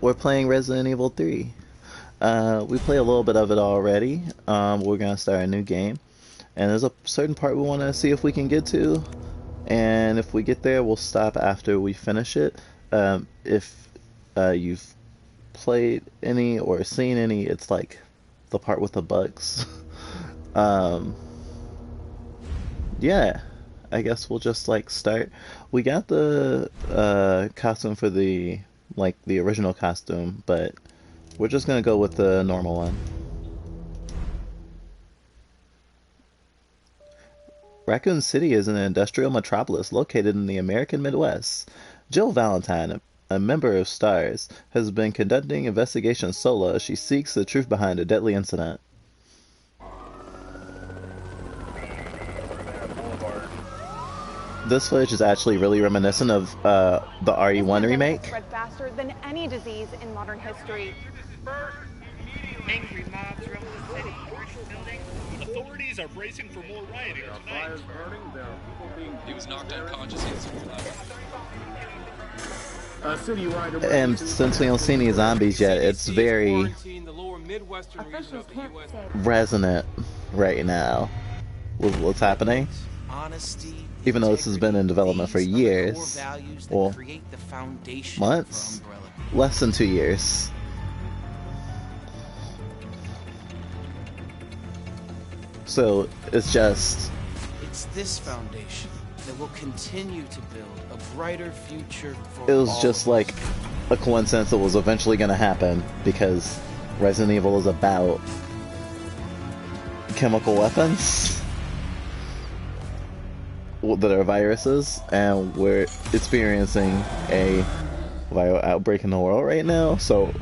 We're playing Resident Evil 3. We play a little bit of it already. We're gonna start a new game, and there's a certain part we want to see if we can get to, and if we get there, we'll stop after we finish it. If you've played any or seen any, it's like the part with the bugs. um, yeah, I guess we'll just like start. We got the costume for the original costume, but we're just gonna go with the normal one. Raccoon City is an industrial metropolis located in the American Midwest. Jill Valentine, a member of STARS, has been conducting investigations solo as she seeks the truth behind a deadly incident. This footage is actually really reminiscent of the RE1 remake. Spread faster than any disease in modern history. Angry mobs throughout the city. Authorities are bracing for more rioting tonight. Fires burning. There are people being. He was knocked unconscious. And since we don't see any zombies yet, it's very resonant right now with what's happening. Even though this has been in development for years, well, months, less than 2 years. So it's this foundation that will continue to build a brighter future for it was just like a coincidence that was eventually going to happen because Resident Evil is about chemical weapons that are viruses, and we're experiencing a viral outbreak in the world right now, so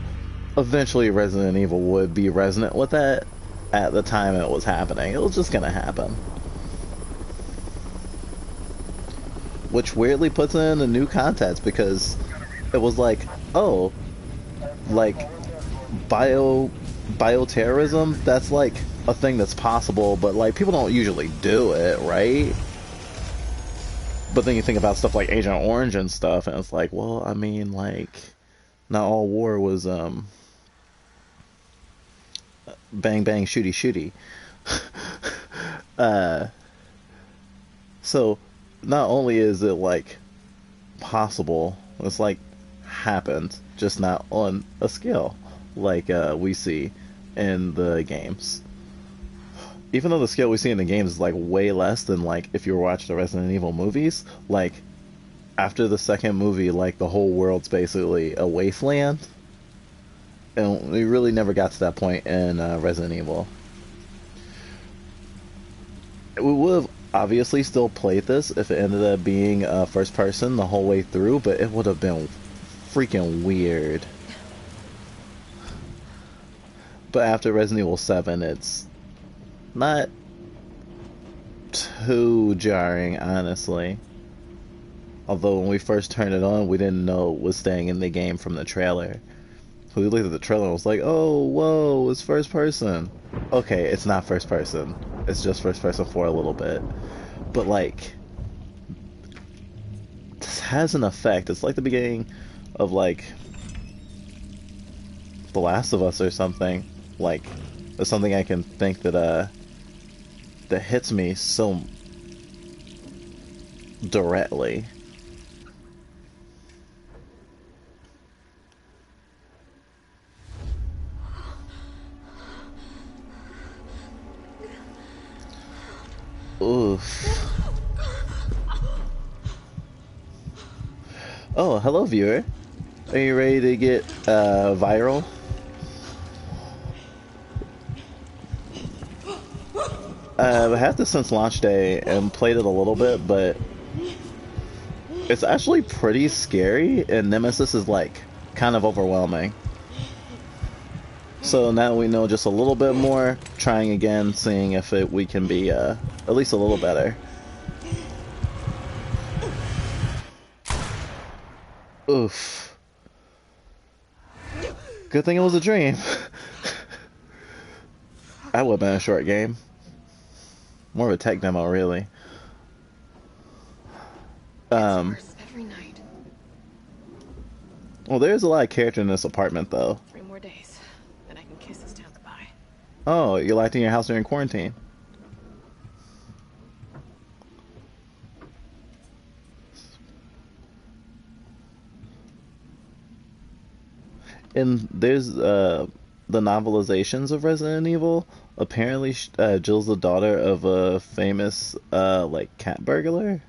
eventually Resident Evil would be resonant with that at the time it was happening. It was just gonna happen. Which weirdly puts it in a new context because it was like, oh, like bioterrorism, that's like a thing that's possible, but like people don't usually do it, right? But then you think about stuff like Agent Orange and stuff, and it's like, well, I mean, like, not all war was bang bang shooty shooty. So not only is it like possible, it's like happened, just not on a scale like we see in the games. Even though the scale we see in the games is like way less than like if you were watching the Resident Evil movies, like after the second movie, like the whole world's basically a wasteland, and we really never got to that point in Resident Evil. We would have obviously still played this if it ended up being first person the whole way through, but it would have been freaking weird. But after Resident Evil 7, it's not too jarring, honestly. Although when we first turned it on, we didn't know it was staying in the game from the trailer. So we looked at the trailer and was like, oh, whoa, it's first person. Okay, it's not first person. It's just first person for a little bit. But, like, this has an effect. It's like the beginning of, like, The Last of Us or something. Like, there's something I can think that hits me so directly. Oof. Oh, hello, viewer. Are you ready to get viral? I had this since launch day and played it a little bit, but it's actually pretty scary, and Nemesis is like kind of overwhelming. So now we know just a little bit more, trying again, seeing if we can be at least a little better. Oof. Good thing it was a dream. That would have been a short game. More of a tech demo, really. Every night. Well, there's a lot of character in this apartment, though. 3 more days, then I can kiss this town goodbye. Oh, you're locked in your house during quarantine. And there's the novelizations of Resident Evil. Apparently, Jill's the daughter of a famous like cat burglar.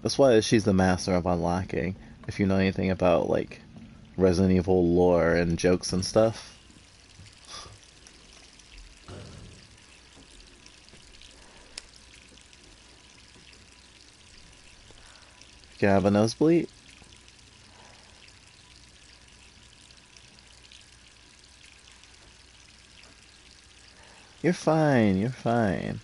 That's why she's the master of unlocking. If you know anything about like Resident Evil lore and jokes and stuff. Can I have a nosebleed? You're fine, you're fine.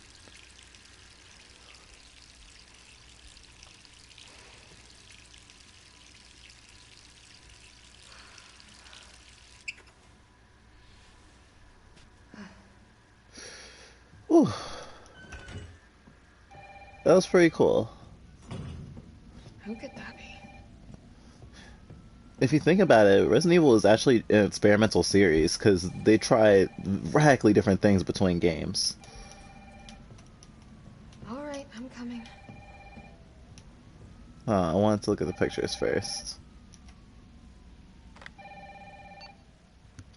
Ooh. That was pretty cool. Who could that be? If you think about it, Resident Evil is actually an experimental series because they try radically different things between games. Alright, I'm coming. I wanted to look at the pictures first.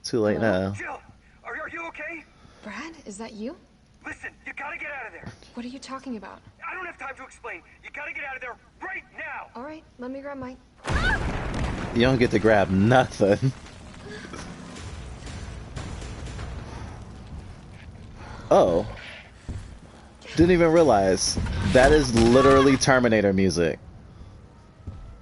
Too late now. Jill, are you okay? Brad, is that you? Listen, you gotta get out of there. What are you talking about? I don't have time to explain. You gotta get out of there right now. Alright, let me grab my... You don't get to grab nothing. Oh. Didn't even realize. That is literally Terminator music.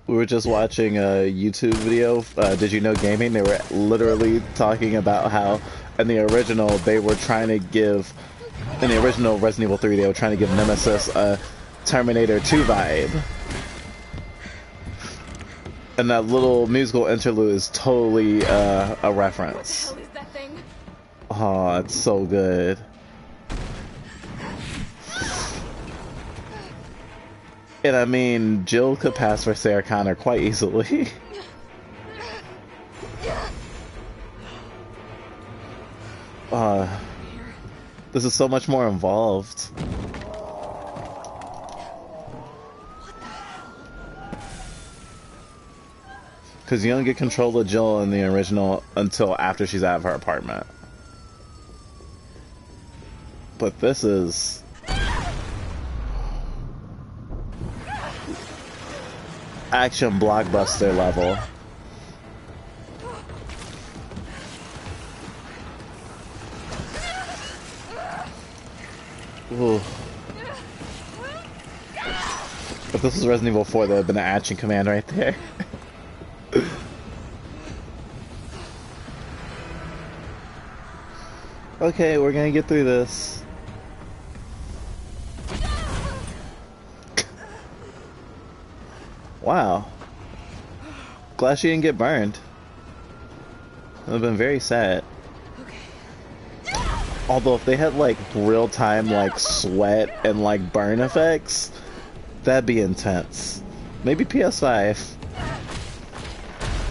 We were just watching a YouTube video, Did You Know Gaming? They were literally talking about how in the original they were trying to give, in the original Resident Evil 3 they were trying to give Nemesis a Terminator 2 vibe. And that little musical interlude is totally a reference. What the hell is that thing? Oh, it's so good. And I mean, Jill could pass for Sarah Connor quite easily. This is so much more involved. Because you don't get control of Jill in the original until after she's out of her apartment. But this is... action blockbuster level. Ooh. If this was Resident Evil 4, that would have been an action command right there. Okay, we're gonna get through this. Wow. Glad she didn't get burned. It would have been very sad. Although if they had like real-time like sweat and like burn effects, that'd be intense. Maybe PS5.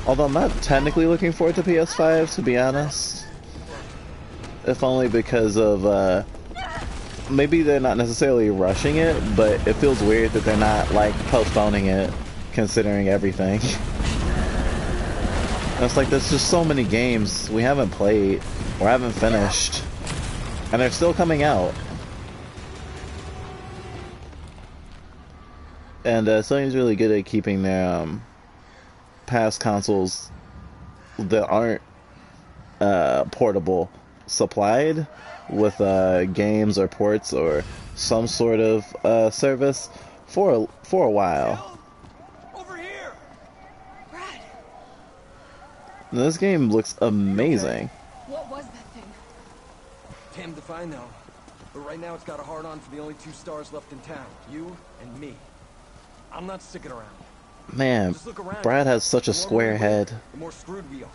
Although I'm not technically looking forward to PS5, to be honest. If only because of maybe they're not necessarily rushing it, but it feels weird that they're not like postponing it, considering everything. It's like there's just so many games we haven't played or haven't finished, and they're still coming out. And Sony's really good at keeping their past consoles that aren't portable supplied with games or ports or some sort of service for a while. Over here! Brad! This game looks amazing. What was that thing? Damned if I know. But right now it's got a hard-on for the only 2 stars left in town. You and me. I'm not sticking around. Man, Just look around. Brad has such a The more square we head. wait, the more screwed we are.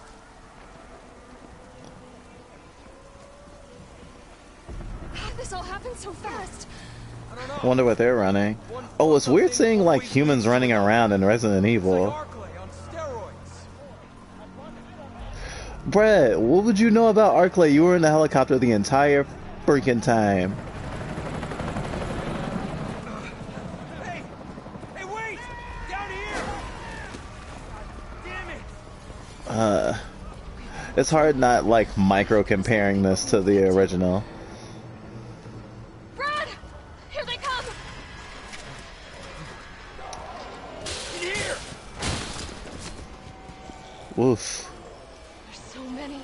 How did this all happen so fast? I don't know. I wonder what they're running. Oh, it's weird seeing like humans running around in Resident It's like Evil. Arclay on steroids. Brett, what would you know about Arclay? You were in the helicopter the entire freaking time. Hey! Hey, wait! Down here! Damn it! It's hard not like micro comparing this to the original. Brad! Here they come! In here! Woof. There's so many.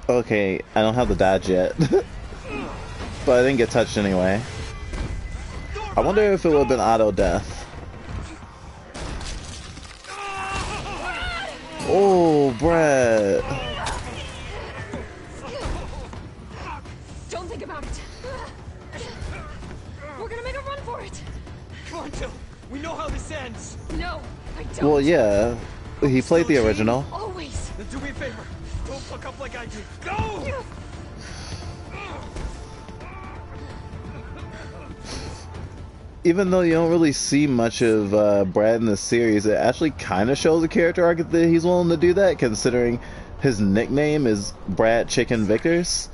Okay, I don't have the dodge yet. But I didn't get touched anyway. I wonder if it would have been auto death. Oh, Brett. Don't think about it. We're gonna make a run for it. Come on, Jill. We know how this ends. No, I don't. Well, yeah. He played the original. Always. Then do me a favor. Don't fuck up like I did. Go! Even though you don't really see much of Brad in this series, it actually kind of shows a character arc that he's willing to do that, considering his nickname is Brad Chicken Victors.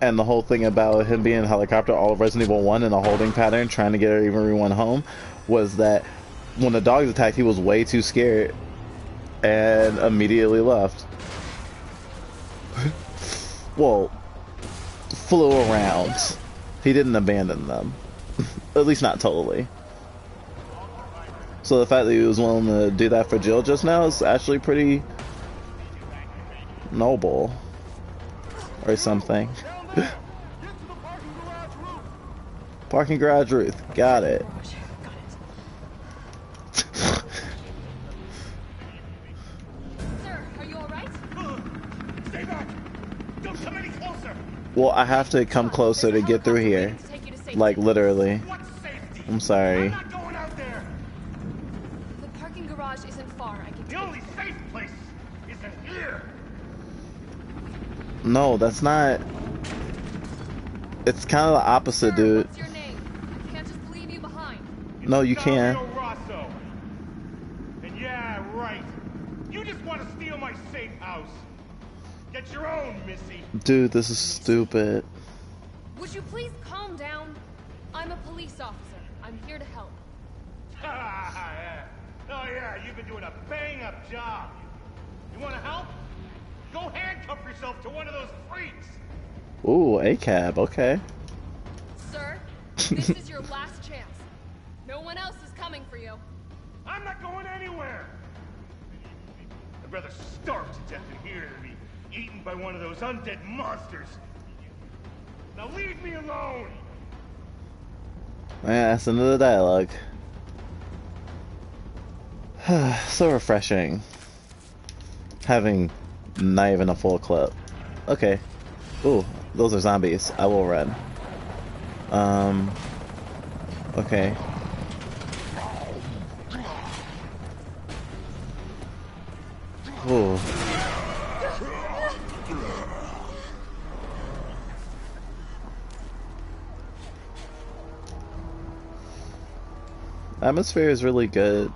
And the whole thing about him being in a helicopter all of Resident Evil 1 in a holding pattern, trying to get everyone home, was that when the dogs attacked, he was way too scared and immediately left. Well, flew around. He didn't abandon them. At least not totally. So the fact that he was willing to do that for Jill just now is actually pretty noble. Or something. Parking garage Ruth. Got it. Sir, are you alright? Stay back! Don't come any closer! Well, I have to come closer to get through here. Like, literally. What safety? I'm sorry. I'm not going out there! The parking garage isn't far. I can The take only safe place is in here! No, that's not... It's kind of the opposite, dude. What's your name? I can't just leave you behind. No, you can't. Dario Rosso. And yeah, right. You just want to steal my safe house. Get your own, Missy. Dude, this is stupid. Would you please calm down? I'm a police officer. I'm here to help. Yeah. Oh yeah, you've been doing a bang-up job. You want to help? Go handcuff yourself to one of those freaks. Ooh, a cab. Okay. Sir, this is your last chance. No one else is coming for you. I'm not going anywhere. I'd rather starve to death in here than be eaten by one of those undead monsters. Now leave me alone. Yeah, that's another dialogue. So refreshing. Having not even a full clip. Okay. Ooh, those are zombies. I will run. Okay. Ooh. Atmosphere is really good.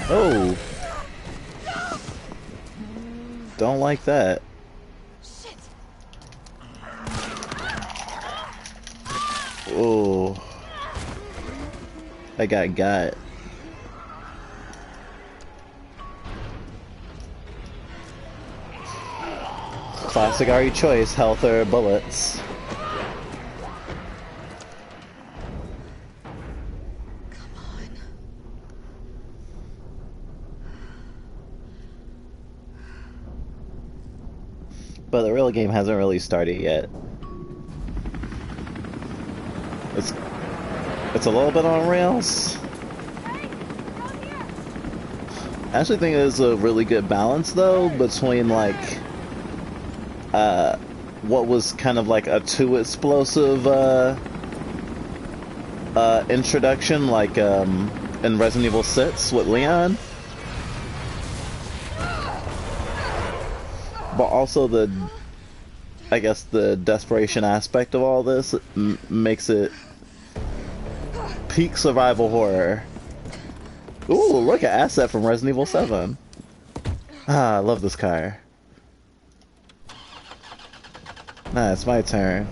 Oh! Don't like that. Shit. Oh. I got. Classic RE choice, health or bullets. But the real game hasn't really started yet. It's a little bit on rails. I actually think there's a really good balance though between like what was kind of like a too explosive introduction, like in Resident Evil 6 with Leon. but also I guess the desperation aspect of all this makes it peak survival horror. Ooh, look at asset from Resident Evil 7. Ah, I love this car. Nah, it's my turn.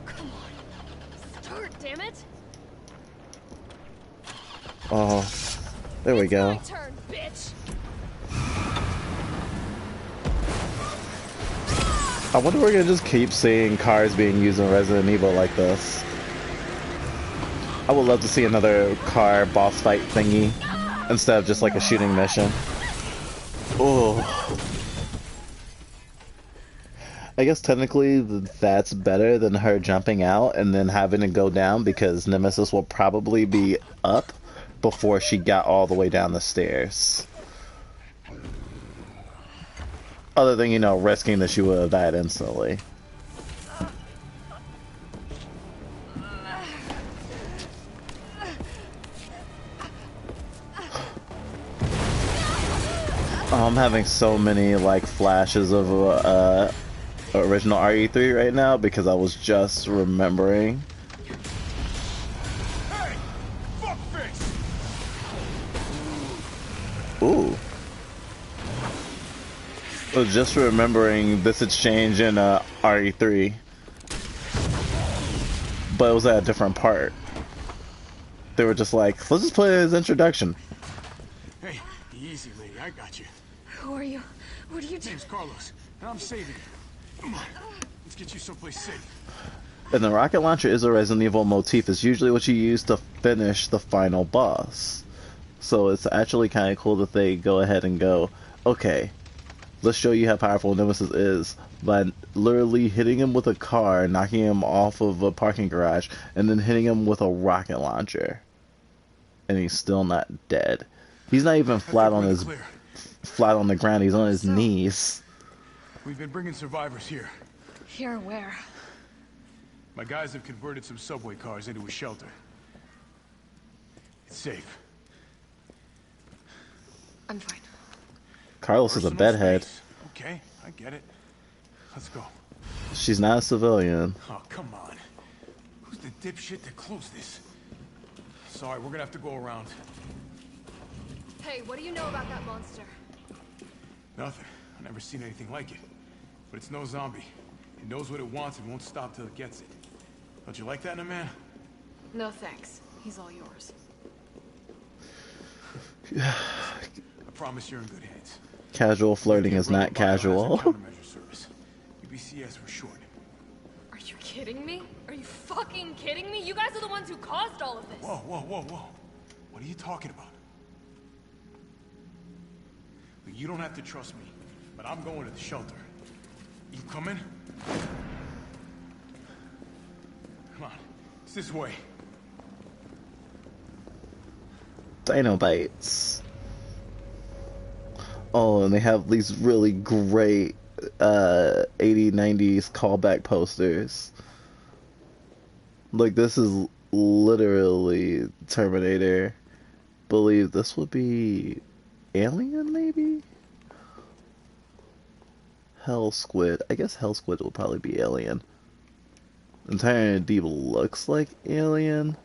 Come on. Start, damn it. Oh, there we go. My turn, bitch. I wonder if we're gonna just keep seeing cars being used in Resident Evil like this. I would love to see another car boss fight thingy instead of just like a shooting mission. Oh. I guess technically that's better than her jumping out and then having to go down because Nemesis will probably be up before she got all the way down the stairs. Other than, you know, risking that she would have died instantly. I'm having so many like flashes of original RE3 right now because I was just remembering. Hey! Fuckface! Ooh. I was just remembering this exchange in RE3. But it was at a different part. They were just like, let's just play his introduction. Hey, easy, lady. I got you. Who are you? What are you doing? Name's Carlos, and I'm saving you. Come on, let's get you someplace safe. And the rocket launcher is a Resident Evil motif. It's usually what you use to finish the final boss. So it's actually kind of cool that they go ahead and go, okay, let's show you how powerful Nemesis is by literally hitting him with a car, knocking him off of a parking garage, and then hitting him with a rocket launcher. And he's still not dead. He's not even flat on the ground. He's on his knees. We've been bringing survivors here. Here, where? My guys have converted some subway cars into a shelter. It's safe. I'm fine. Carlos is a Personal bedhead. space. Okay, I get it. Let's go. She's not a civilian. Oh, come on. Who's the dipshit that closed this? Sorry, we're gonna have to go around. Hey, what do you know about that monster? Nothing. I've never seen anything like it. But it's no zombie. It knows what it wants and won't stop till it gets it. Don't you like that in a man? No thanks. He's all yours. I promise you're in good hands. Casual flirting is not casual. Countermeasure service. UBCS for short. Are you kidding me? Are you fucking kidding me? You guys are the ones who caused all of this. Whoa, whoa, whoa, whoa. What are you talking about? Look, you don't have to trust me, but I'm going to the shelter. You coming? Come on. It's this way. Dinobites. Oh, and they have these really great 80s, 90s callback posters. Like, this is literally Terminator. Believe this would be Alien, maybe? Hell Squid. I guess Hell Squid will probably be Alien. Entire Deep looks like Alien.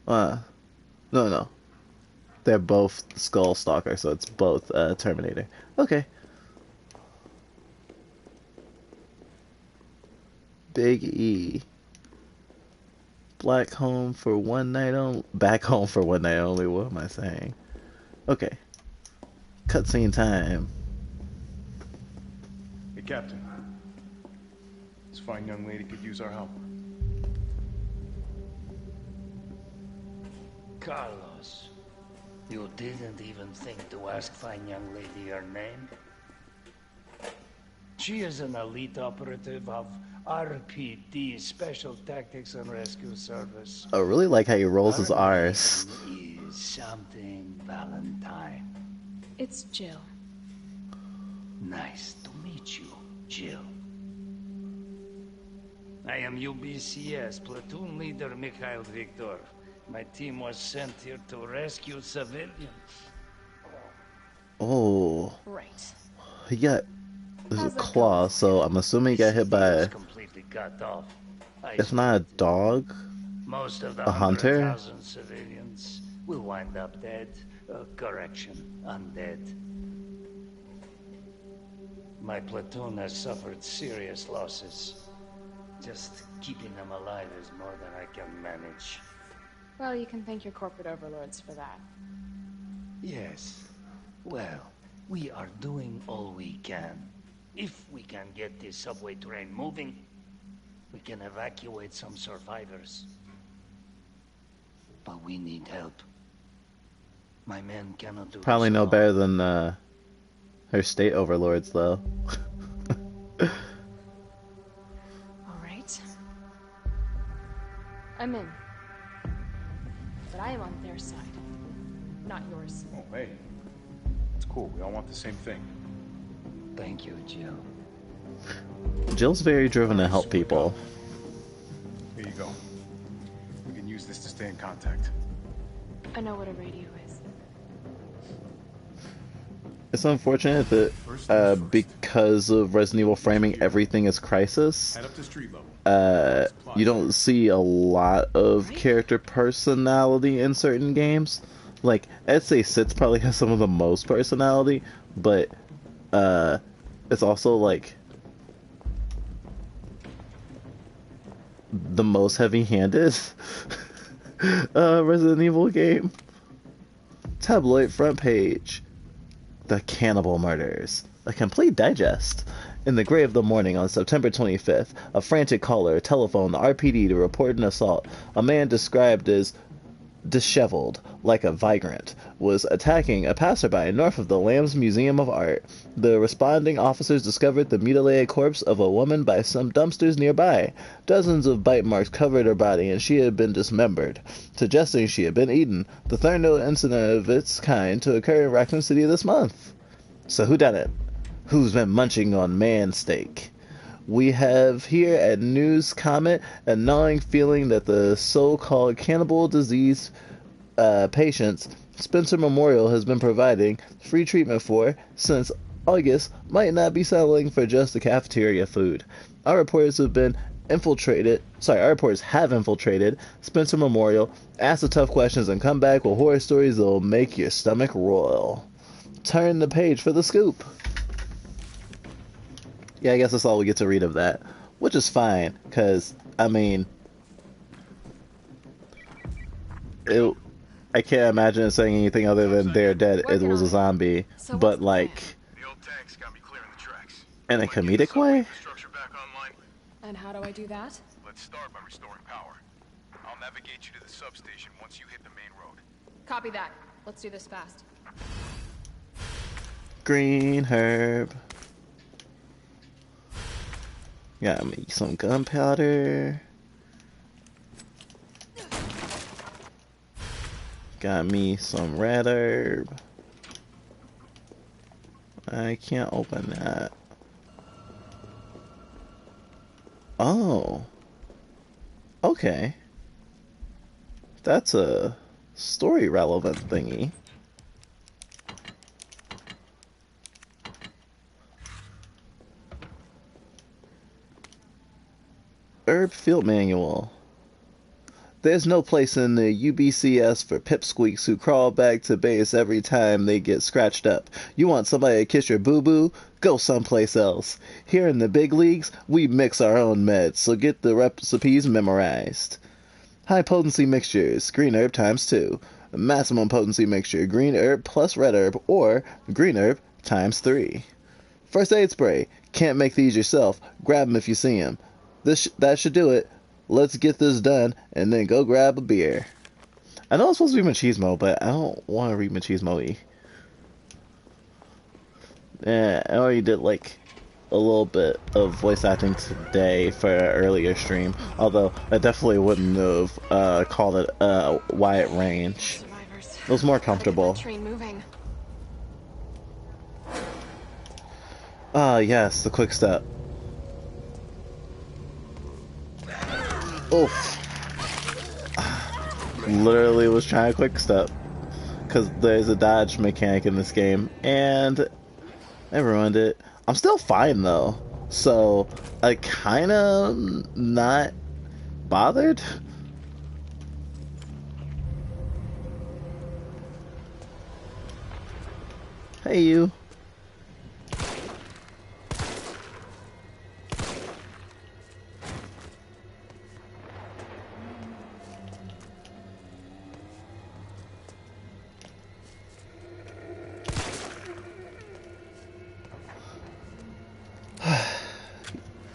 No. They're both Skull Stalker, so it's both Terminator. Okay. Big E. Back home for one night only. What am I saying? Okay. Cutscene time. Hey, Captain. This fine young lady could use our help. Carlos, you didn't even think to ask fine young lady her name? She is an elite operative of RPD, Special Tactics and Rescue Service. I really like how he rolls his R's. Name is something Valentine. It's Jill. Nice to meet you, Jill. I am UBCS, Platoon Leader Mikhail Victor. My team was sent here to rescue civilians. Oh, Right. he got his How's that claw, going? so I'm assuming he got hit He was by, completely cut off. if not a Isolated. dog, Most of the a hunter. 100,000 civilians will wind up dead. Correction, undead. My platoon has suffered serious losses. Just keeping them alive is more than I can manage. Well, you can thank your corporate overlords for that. Yes. Well, we are doing all we can. If we can get this subway train moving, we can evacuate some survivors. But we need help. My men cannot do Probably this no alone. better than her state overlords, though. All right. I'm in. But I am on their side, not yours. Oh, hey. It's cool. We all want the same thing. Thank you, Jill. Jill's very driven to help people. Here you go. We can use this to stay in contact. I know what a radio is. It's unfortunate that because of Resident Evil framing everything as crisis, Head up to street level. you don't see a lot of character personality in certain games. Like, I'd say Sitz probably has some of the most personality, but it's also like the most heavy-handed Resident Evil game. Tabloid front page. The Cannibal Murders. A complete digest. In the gray of the morning on September 25th, a frantic caller telephoned the RPD to report an assault. A man described as disheveled, like a vagrant, was attacking a passerby north of the Lambs Museum of Art. The responding officers discovered the mutilated corpse of a woman by some dumpsters nearby. Dozens of bite marks covered her body, and she had been dismembered, suggesting she had been eaten. The third known incident of its kind to occur in Raccoon City this month. So who done it? Who's been munching on man steak? We have here at News Comment a gnawing feeling that the so-called cannibal disease patients Spencer Memorial has been providing free treatment for since August might not be settling for just the cafeteria food. Our reporters have infiltrated Spencer Memorial, asked the tough questions, and come back with horror stories that'll make your stomach roil. Turn the page for the scoop. Yeah, I guess that's all we get to read of that, which is fine, because, I mean, I can't imagine it saying anything other than they're dead, it was a zombie, So but, what's the like, The old tanks got me clearing the tracks. in a comedic way? Structure back online. And how do I do that? Let's start by restoring power. I'll navigate you to the substation once you hit the main road. Copy that. Let's do this fast. Green herb. Got me some gunpowder. Got me some red herb. I can't open that. Oh. Okay. That's a story relevant thingy. Herb Field Manual. There's no place in the UBCS for pipsqueaks who crawl back to base every time they get scratched up. You want somebody to kiss your boo-boo? Go someplace else. Here in the big leagues, we mix our own meds, so get the recipes memorized. High potency mixtures, green herb times 2. Maximum potency mixture, green herb plus red herb, or green herb times 3. First aid spray. Can't make these yourself. Grab them if you see them. That should do it. Let's get this done, and then go grab a beer. I know it's supposed to be machismo, but I don't want to read machismo-y. Yeah, I already did, like, a little bit of voice acting today for an earlier stream, although I definitely wouldn't have called it Wyatt Range. Survivors. It was more comfortable. Train moving. Ah, yes, the quick step. Oof. Literally was trying to quick step. because there's a dodge mechanic in this game, and I ruined it. I'm still fine though, so I kind of not bothered. Hey, you.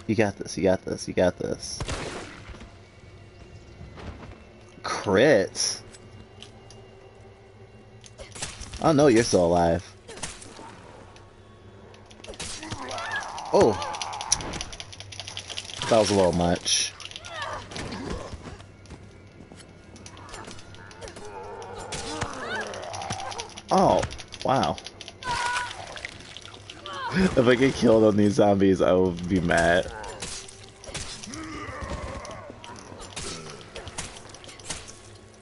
You got this, you got this, you got this. Crit? Oh no, you're still alive. Oh! That was a little much. Oh, wow. If I get killed on these zombies, I will be mad.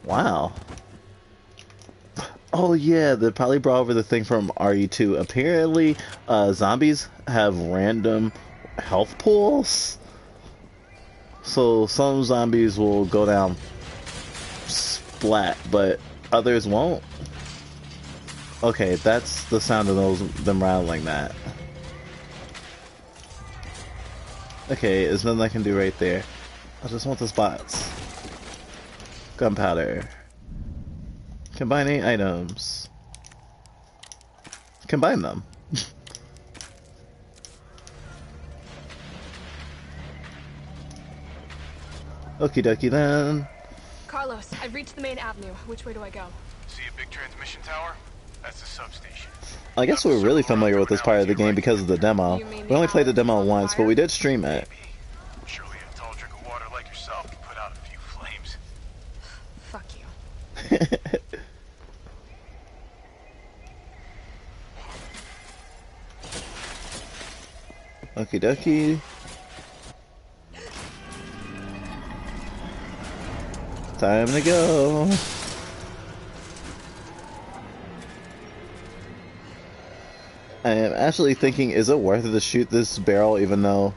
Wow. Oh yeah, they probably brought over the thing from RE2. Apparently, zombies have random health pools. So some zombies will go down splat, but others won't. Okay, that's the sound of them rattling that. Okay, there's nothing I can do right there. I just want the spots. Gunpowder. Combining items. Combine them. Okie dokie then. Carlos, I've reached the main avenue. Which way do I go? See a big transmission tower? That's the substation. I guess we're really familiar with this part of the game because of the demo. We only played the demo once, but we did stream it. Surely a tall drink of water like yourself can put out a few flames. Fuck you. Okie dokie. Time to go. I am actually thinking, is it worth it to shoot this barrel even though...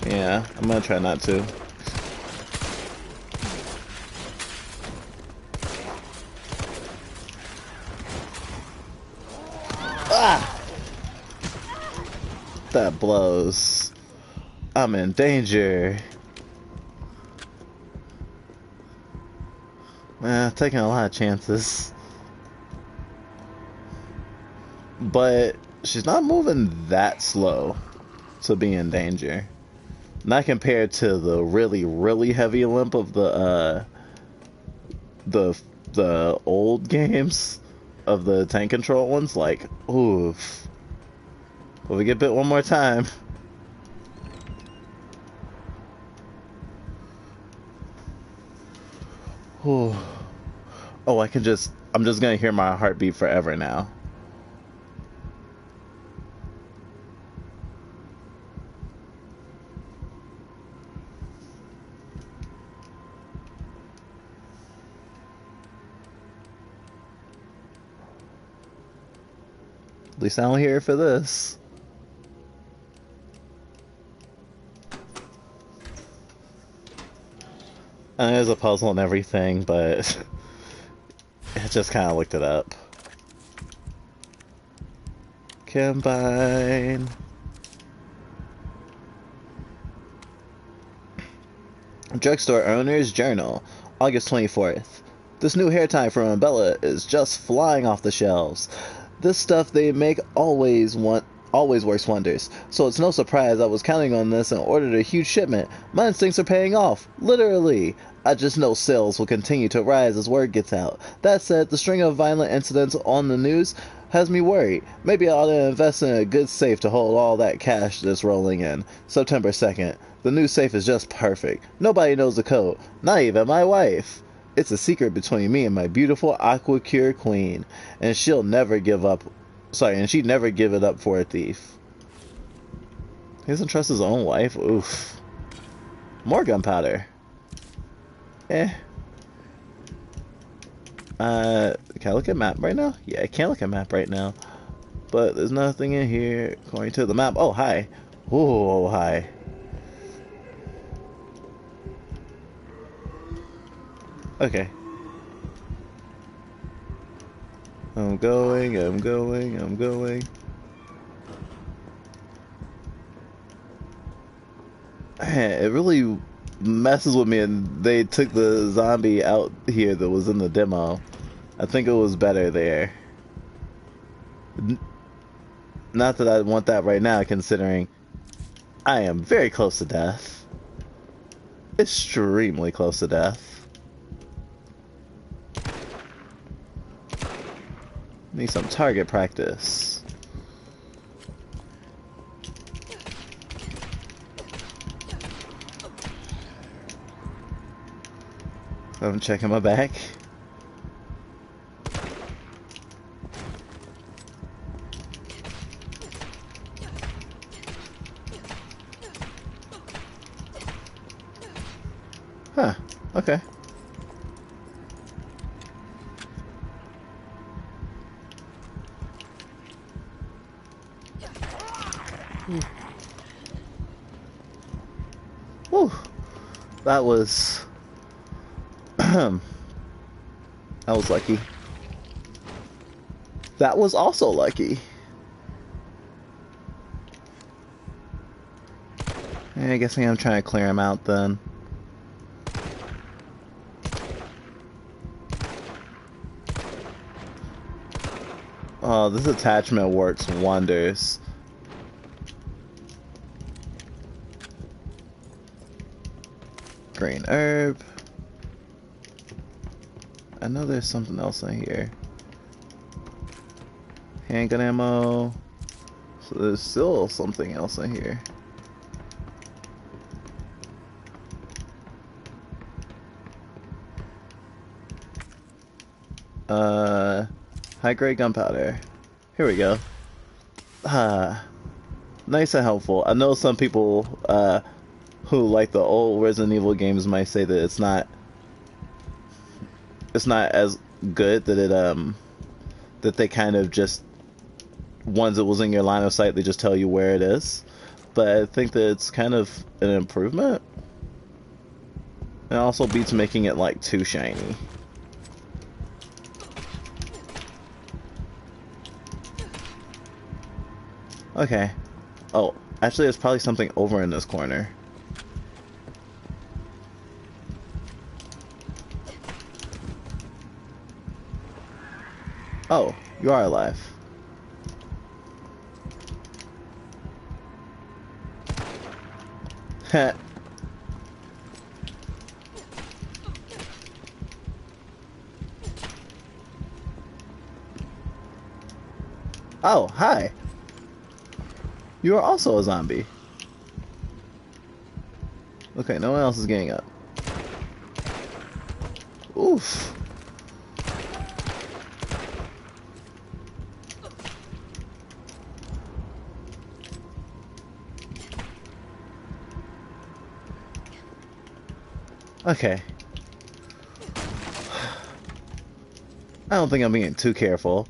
Yeah, I'm gonna try not to. Ah! That blows. I'm in danger. Taking a lot of chances. But she's not moving that slow to be in danger. Not compared to the really, really heavy limp of the old games of the tank control ones. Like, oof. Will we get bit one more time? Ooh. Oh, I'm just gonna hear my heartbeat forever now. At least I don't hear it for this. I know there's a puzzle and everything, but I just kind of looked it up. Combine. Drugstore Owner's Journal, August 24th. This new hair tie from Umbrella is just flying off the shelves. This stuff they make always works wonders, so it's no surprise I was counting on this and ordered a huge shipment. My instincts are paying off, literally. I just know sales will continue to rise as word gets out. That said, the string of violent incidents on the news has me worried. Maybe I ought to invest in a good safe to hold all that cash that's rolling in. September 2nd. The new safe is just perfect. Nobody knows the code, not even my wife. It's a secret between me and my beautiful Aquacure queen, and she'll never give up. And she'd never give it up for a thief. He doesn't trust his own wife? Oof. More gunpowder. Eh. Can I look at map right now? Yeah, I can't look at map right now. But there's nothing in here according to the map. Oh, hi. Oh, hi. Okay. I'm going. Man, it really messes with me, and they took the zombie out here that was in the demo. I think it was better there. Not that I want that right now, considering I am very close to death. Extremely close to death. Need some target practice. I'm checking my back. Huh, okay. Whew. That was that was lucky. That was also lucky. I guess I'm trying to clear him out then. Oh, this attachment works wonders. Green herb. I know there's something else in here. Handgun ammo. So there's still something else in here. High grade gunpowder. Here we go. Nice and helpful. I know some people who like the old Resident Evil games might say that it's not as good, that it that they kind of just, once it was in your line of sight, they just tell you where it is. But I think that it's kind of an improvement. It also beats making it like too shiny. Okay. Oh, actually there's probably something over in this corner. Oh, you are alive. Heh. Oh, hi. You are also a zombie. Okay, no one else is getting up. Oof. Okay. I don't think I'm being too careful,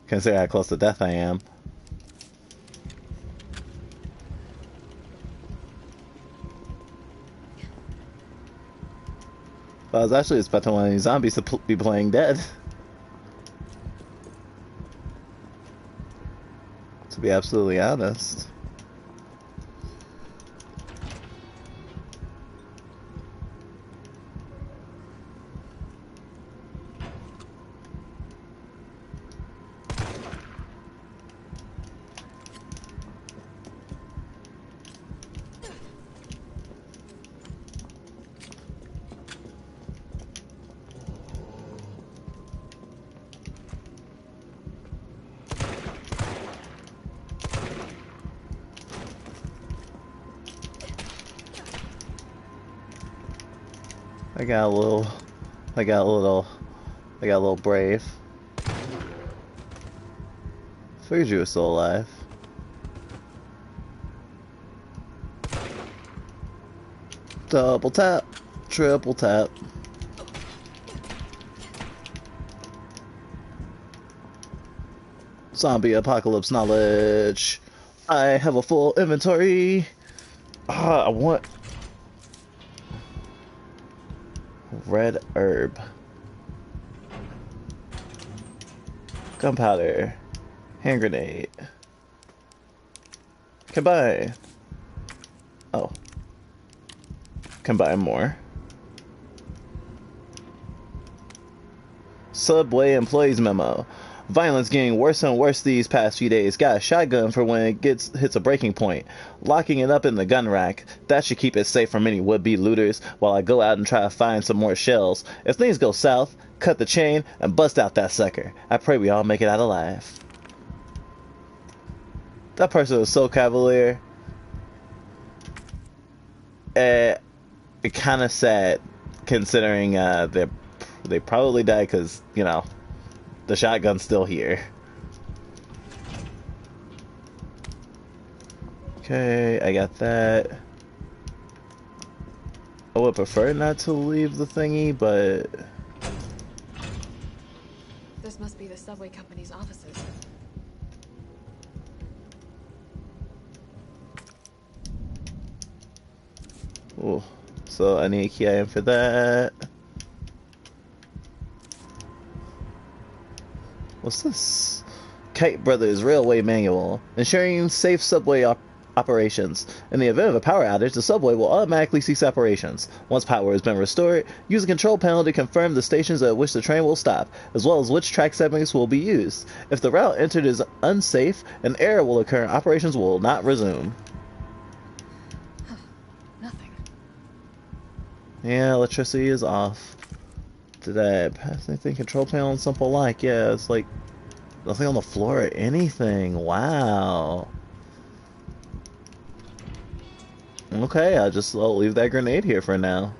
considering how close to death I am. But I was actually expecting one of these zombies to be playing dead. To be absolutely honest. I got a little brave. Figured you were still alive. Double tap, triple tap. Zombie apocalypse knowledge. I have a full inventory. I want red herb. Gunpowder. Hand grenade. Combine. Oh. Combine more. Subway employees memo. Violence getting worse and worse these past few days. Got a shotgun for when it hits a breaking point. Locking it up in the gun rack. That should keep it safe from any would-be looters while I go out and try to find some more shells. If things go south, cut the chain and bust out that sucker. I pray we all make it out alive. That person was so cavalier. It kind of sad considering they probably died because, you know, the shotgun's still here. Okay, I got that. I would prefer not to leave the thingy, but... This must be the subway company's offices. Ooh, so I need a key item for that. What's this? Kite Brothers Railway Manual. Ensuring safe subway operations. In the event of a power outage, the subway will automatically cease operations. Once power has been restored, use a control panel to confirm the stations at which the train will stop, as well as which track segments will be used. If the route entered is unsafe, an error will occur and operations will not resume. Nothing. Yeah, electricity is off. Did I pass anything? Control panel and simple like? Yeah, it's like nothing on the floor or anything. Wow. Okay, I'll leave that grenade here for now.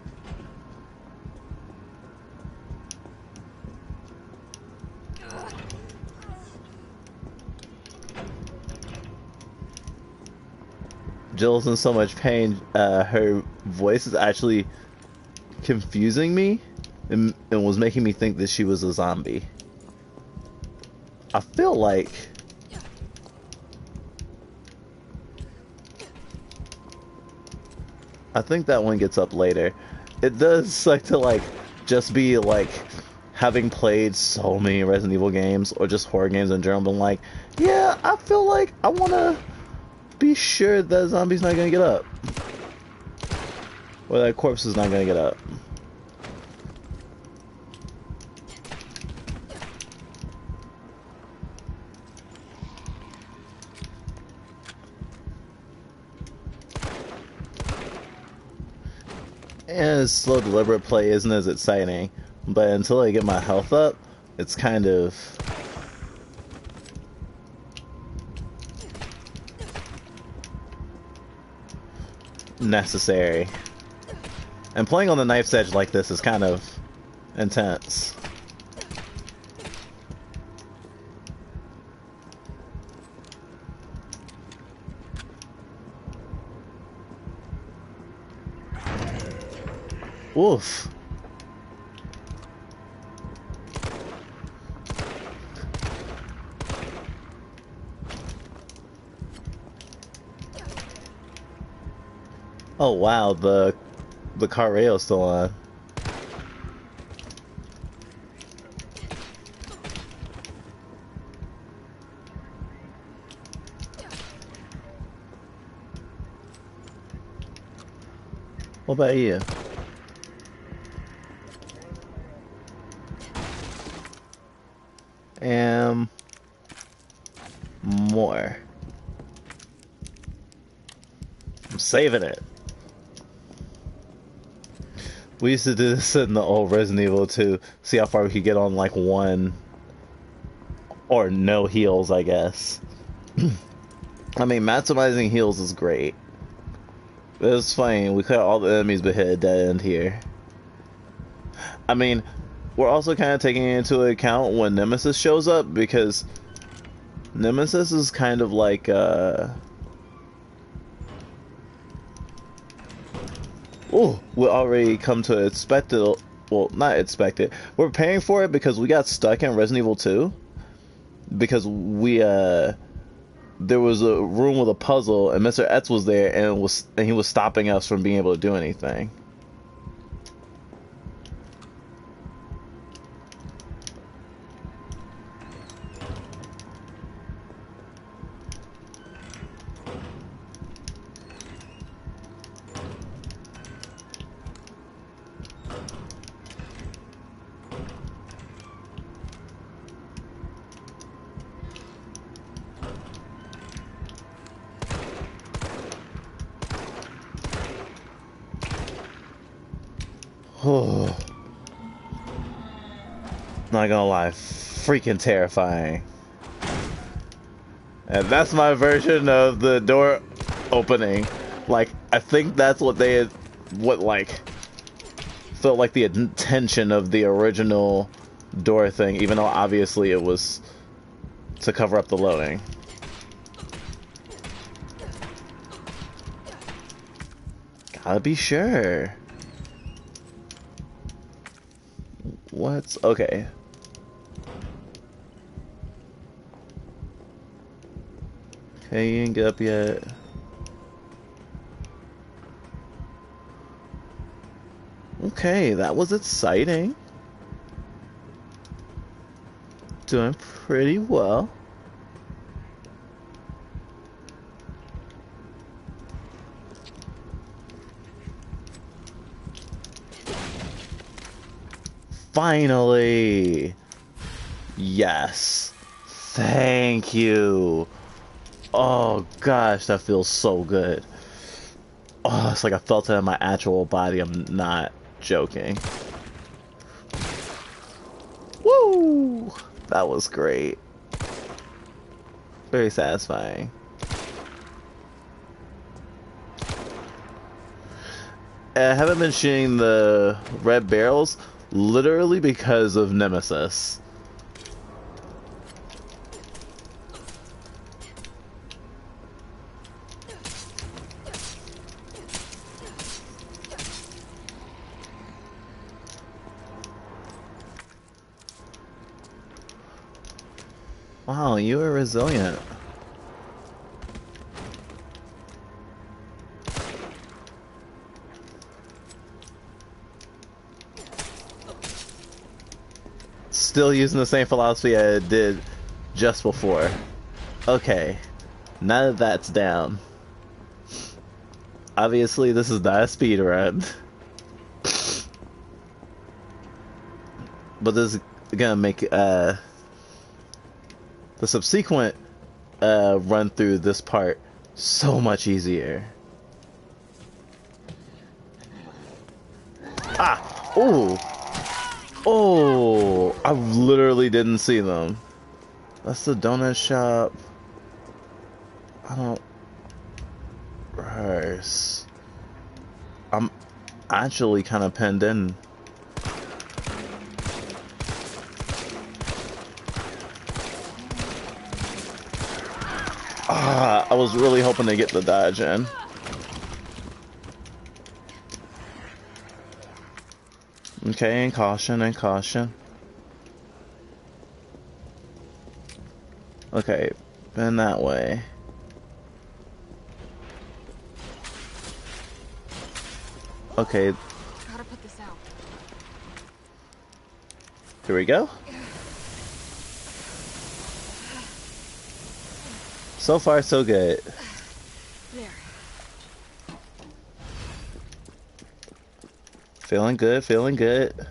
Jill's in so much pain, her voice is actually confusing me and was making me think that she was a zombie. I feel like I think that one gets up later. It does suck to like just be like having played so many Resident Evil games or just horror games in general, but like, yeah, I feel like I wanna be sure that zombie's not gonna get up. Or that corpse is not gonna get up. And slow, deliberate play isn't as exciting, but until I get my health up, it's kind of necessary. And playing on the knife's edge like this is kind of intense. Oof. Oh wow, the car rail's still on. What about you? More. I'm saving it. We used to do this in the old Resident Evil 2. See how far we could get on like one or no heals, I guess. I mean, maximizing heals is great. It's fine. We cut all the enemies but hit a dead end here. I mean, we're also kind of taking into account when Nemesis shows up, because Nemesis is kind of like oh, we already come to expect it. Well, not expect it. We're preparing for it because we got stuck in Resident Evil 2 because we there was a room with a puzzle, and Mr. X was there, and he was stopping us from being able to do anything. Oh, not gonna lie, freaking terrifying. And that's my version of the door opening. Like, I think that's what they had, felt like the intention of the original door thing, even though obviously it was to cover up the loading. Gotta be sure. What's okay? Okay, you didn't get up yet. Okay, that was exciting. Doing pretty well. Finally! Yes. Thank you. Oh gosh, that feels so good. Oh, it's like I felt it in my actual body. I'm not joking. Woo! That was great. Very satisfying. I haven't been shooting the red barrels literally because of Nemesis. Wow, you are resilient. Still using the same philosophy I did just before. Okay, now that that's down. Obviously, this is not a speed run. But this is gonna make the subsequent run through this part so much easier. Ah! Ooh! Oh! I literally didn't see them. That's the donut shop. I don't... Rice. I'm actually kind of pinned in. Ah, I was really hoping to get the dodge in. Okay, and caution, and caution. Okay, been that way. Okay. Gotta put this out. Here we go. So far, so good. There. Feeling good, feeling good.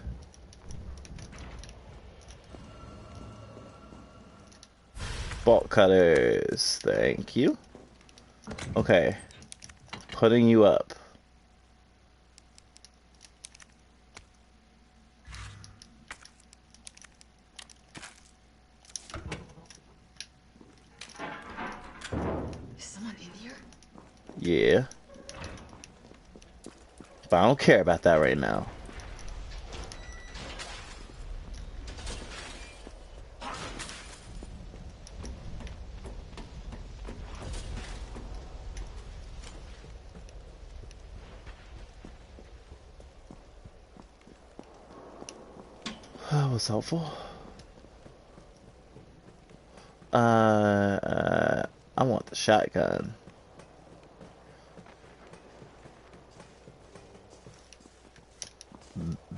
Bolt cutters, thank you. Okay, putting you up. Is someone in here? Yeah. But I don't care about that right now. That was helpful. I want the shotgun.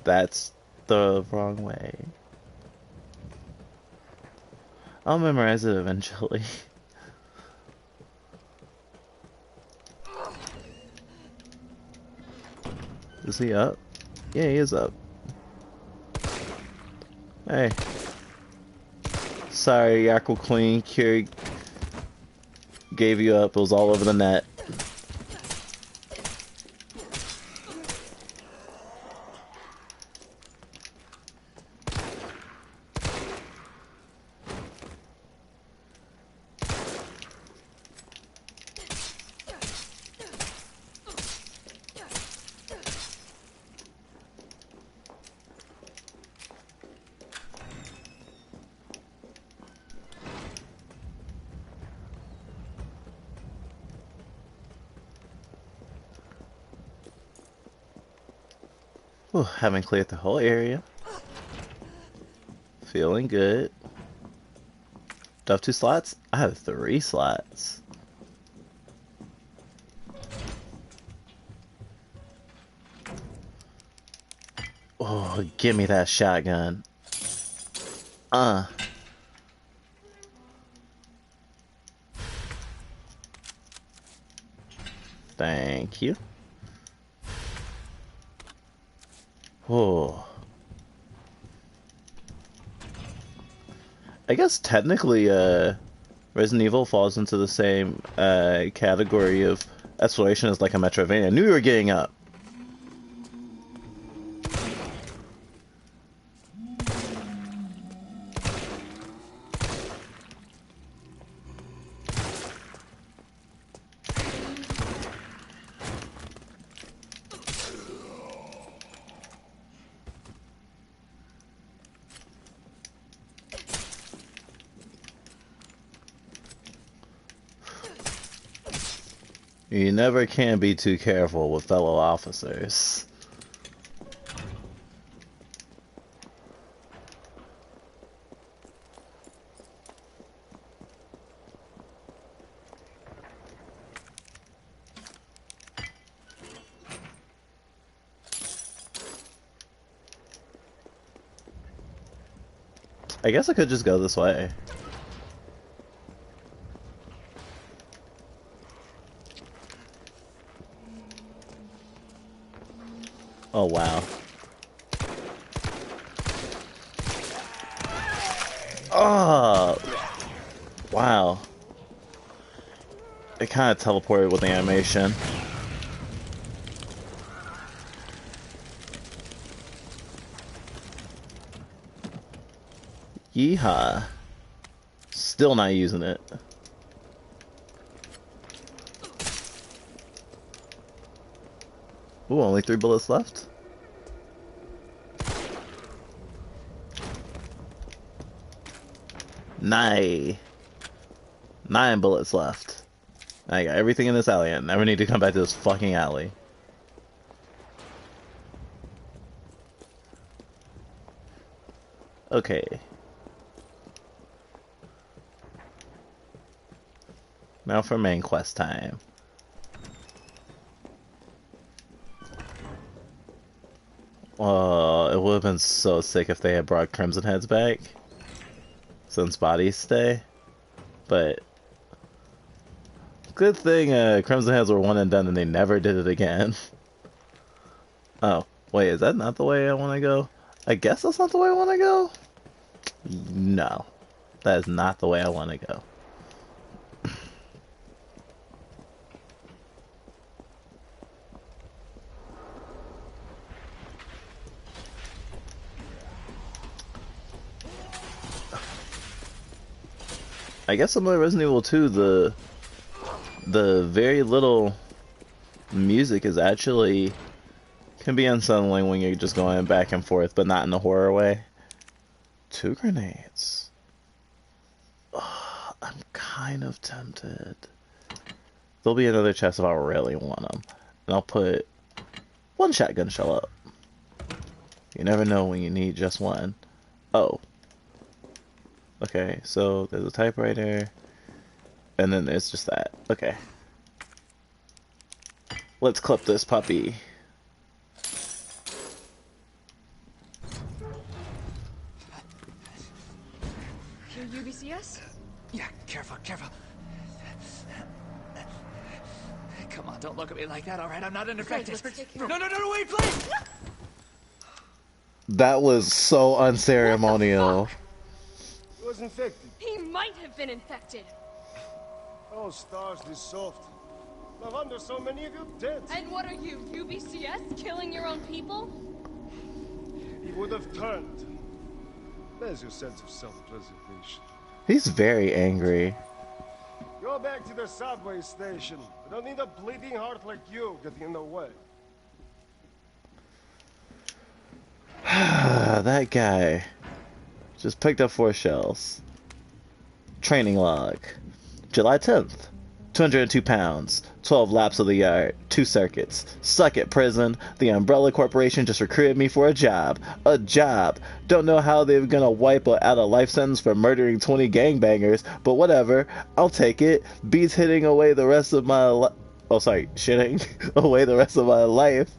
That's the wrong way. I'll memorize it eventually. Is he up? Yeah, he is up. Hey. Sorry, Aqua Queen. Curie gave you up. It was all over the net. Whew, haven't cleared the whole area. Feeling good. Do I have 2 slots? I have 3 slots. Oh, give me that shotgun. Thank you. Oh. I guess technically, Resident Evil falls into the same category of exploration as like a Metroidvania. I knew you were getting up. You never can be too careful with fellow officers. I guess I could just go this way. Oh, wow. Oh! Wow. It kind of teleported with the animation. Yeehaw. Still not using it. Ooh, only 3 bullets left. Nine bullets left. I got everything in this alley. I never need to come back to this fucking alley. Okay. Now for main quest time. It would have been so sick if they had brought Crimson Heads back. Since bodies stay. But good thing Crimson Heads were one and done and they never did it again. Oh, wait, is that not the way I want to go? I guess that's not the way I want to go? No. That is not the way I want to go. I guess similar to Resident Evil 2, the very little music is actually can be unsettling when you're just going back and forth, but not in the horror way. 2 grenades. Oh, I'm kind of tempted. There'll be another chest if I really want them, and I'll put 1 shotgun shell up. You never know when you need just one. Oh. Okay, so there's a typewriter, and then there's just that. Okay. Let's clip this puppy. Here, UBCS? Yeah, careful, careful. Come on, don't look at me like that, alright? I'm not an infected. No, wait, please! That was so unceremonial. He was infected. He might have been infected. Oh, stars, this soft. No wonder so many of you dead. And what are you, UBCS? Killing your own people? He would have turned. There's your sense of self-preservation. He's very angry. Go back to the subway station. We don't need a bleeding heart like you getting in the way. That guy just picked up 4 shells. Training log. July 10th. 202 pounds. 12 laps of the yard. 2 circuits. Suck it, prison. The Umbrella Corporation just recruited me for a job. A job. Don't know how they're gonna wipe out a life sentence for murdering 20 gangbangers, but whatever. I'll take it. Beats hitting away the rest of my shitting away the rest of my life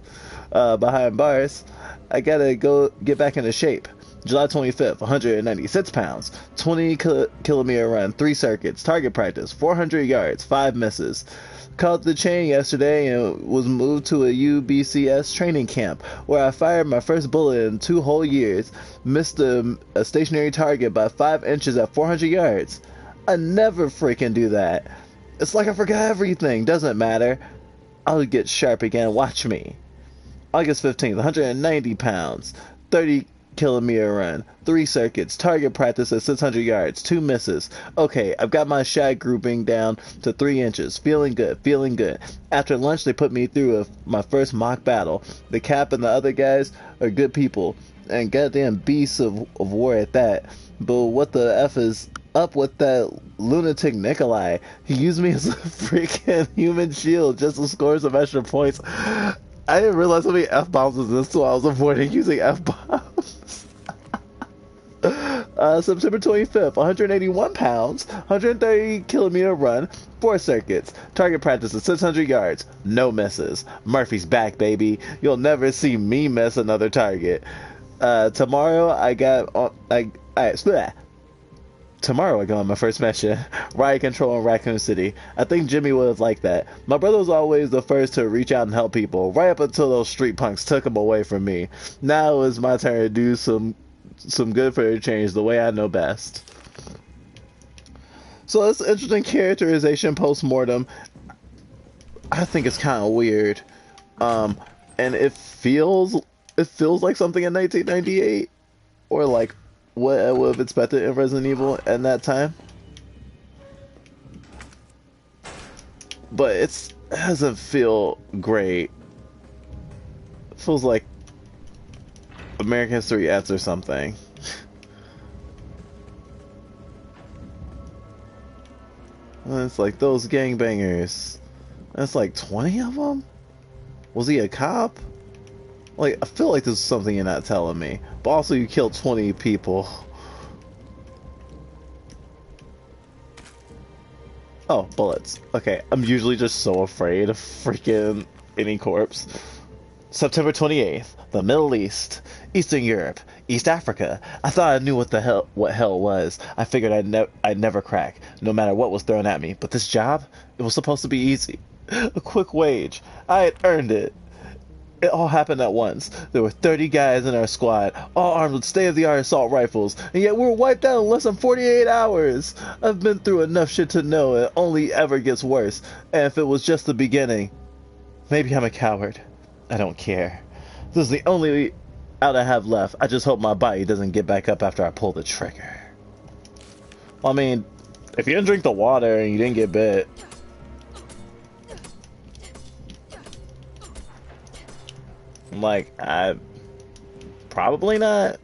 behind bars. I gotta go get back into shape. July 25th, 196 pounds, 20-kilometer run, 3 circuits, target practice, 400 yards, 5 misses. Caught the chain yesterday and was moved to a UBCS training camp where I fired my first bullet in 2 whole years. Missed a stationary target by 5 inches at 400 yards. I never freaking do that. It's like I forgot everything. Doesn't matter. I'll get sharp again. Watch me. August 15th, 190 pounds, 30-kilometer run, 3 circuits, target practice at 600 yards, 2 misses. Okay, I've got my shot grouping down to 3 inches. Feeling good, feeling good. After lunch, they put me through my first mock battle. The Cap and the other guys are good people, and goddamn beasts of war at that. But what the F is up with that lunatic Nikolai? He used me as a freaking human shield just to score some extra points. I didn't realize how many F-bombs was this, so I was avoiding using F-bombs. September 25th, 181 pounds, 130-kilometer run, 4 circuits, target practice at 600 yards, no misses. Murphy's back, baby. You'll never see me miss another target. Tomorrow I go on my first mission, riot control in Raccoon City. I think Jimmy would have liked that. My brother was always the first to reach out and help people, right up until those street punks took him away from me. Now it's my turn to do some good for a change the way I know best. So it's interesting characterization post-mortem. I think it's kind of weird. And it feels like something in 1998, or like what I would have expected in Resident Evil at that time. But it doesn't feel great. It feels like American History X or something. And it's like those gangbangers. And it's like 20 of them? Was he a cop? Like, I feel like this is something you're not telling me. But also you killed 20 people. Oh, bullets. Okay, I'm usually just so afraid of freaking any corpse. September 28th, the Middle East, Eastern Europe, East Africa. I thought I knew what hell was. I figured I'd never crack, no matter what was thrown at me. But this job, it was supposed to be easy. A quick wage. I had earned it. It all happened at once. There were 30 guys in our squad, all armed with state-of-the-art assault rifles, and yet we were wiped out in less than 48 hours. I've been through enough shit to know it only ever gets worse, and if it was just the beginning, maybe I'm a coward. I don't care. This is the only out I have left. I just hope my body doesn't get back up after I pull the trigger. Well, I mean, if you didn't drink the water and you didn't get bit, like, I probably not.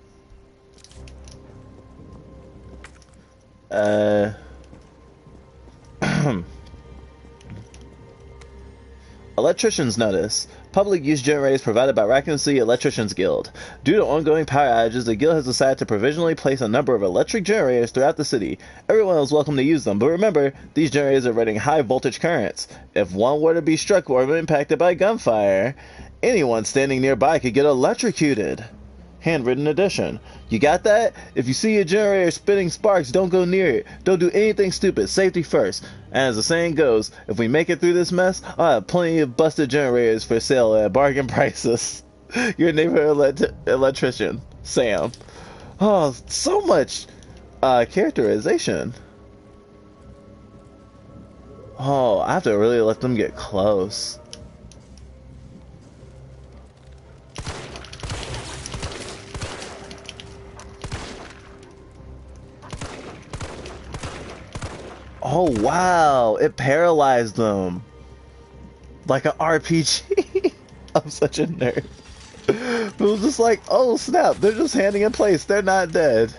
Electricians notice. Public use generators provided by Raccoon City Electricians Guild. Due to ongoing power outages, the guild has decided to provisionally place a number of electric generators throughout the city. Everyone is welcome to use them, but remember, these generators are running high voltage currents. If one were to be struck or impacted by gunfire, anyone standing nearby could get electrocuted. Handwritten edition. You got that? If you see a generator spitting sparks, don't go near it. Don't do anything stupid. Safety first. And as the saying goes, if we make it through this mess, I'll have plenty of busted generators for sale at bargain prices. Your neighborhood electrician, Sam. Oh, so much characterization. Oh, I have to really let them get close. Oh wow, it paralyzed them. Like an RPG. I'm such a nerd. It was just like, oh snap, they're just handing in place, they're not dead.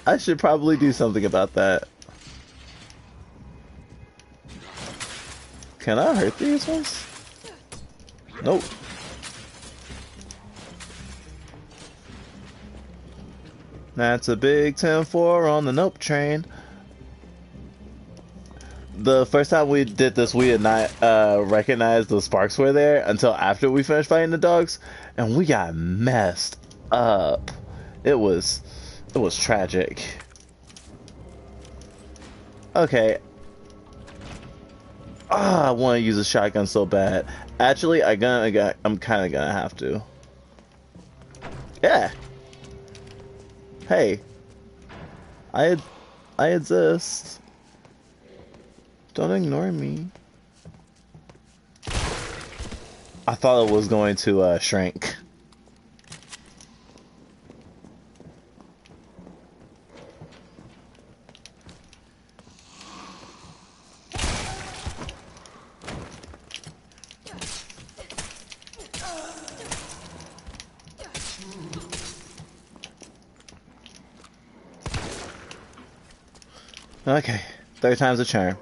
I should probably do something about that. Can I hurt these ones? Nope. That's a big 10-4 on the nope train. The first time we did this, we did not recognize the sparks were there until after we finished fighting the dogs, and we got messed up. It was tragic. Okay. I want to use a shotgun so bad. Actually, I'm kind of gonna have to. Yeah. Hey. I exist. Don't ignore me. I thought it was going to shrink. Okay, third time's a charm.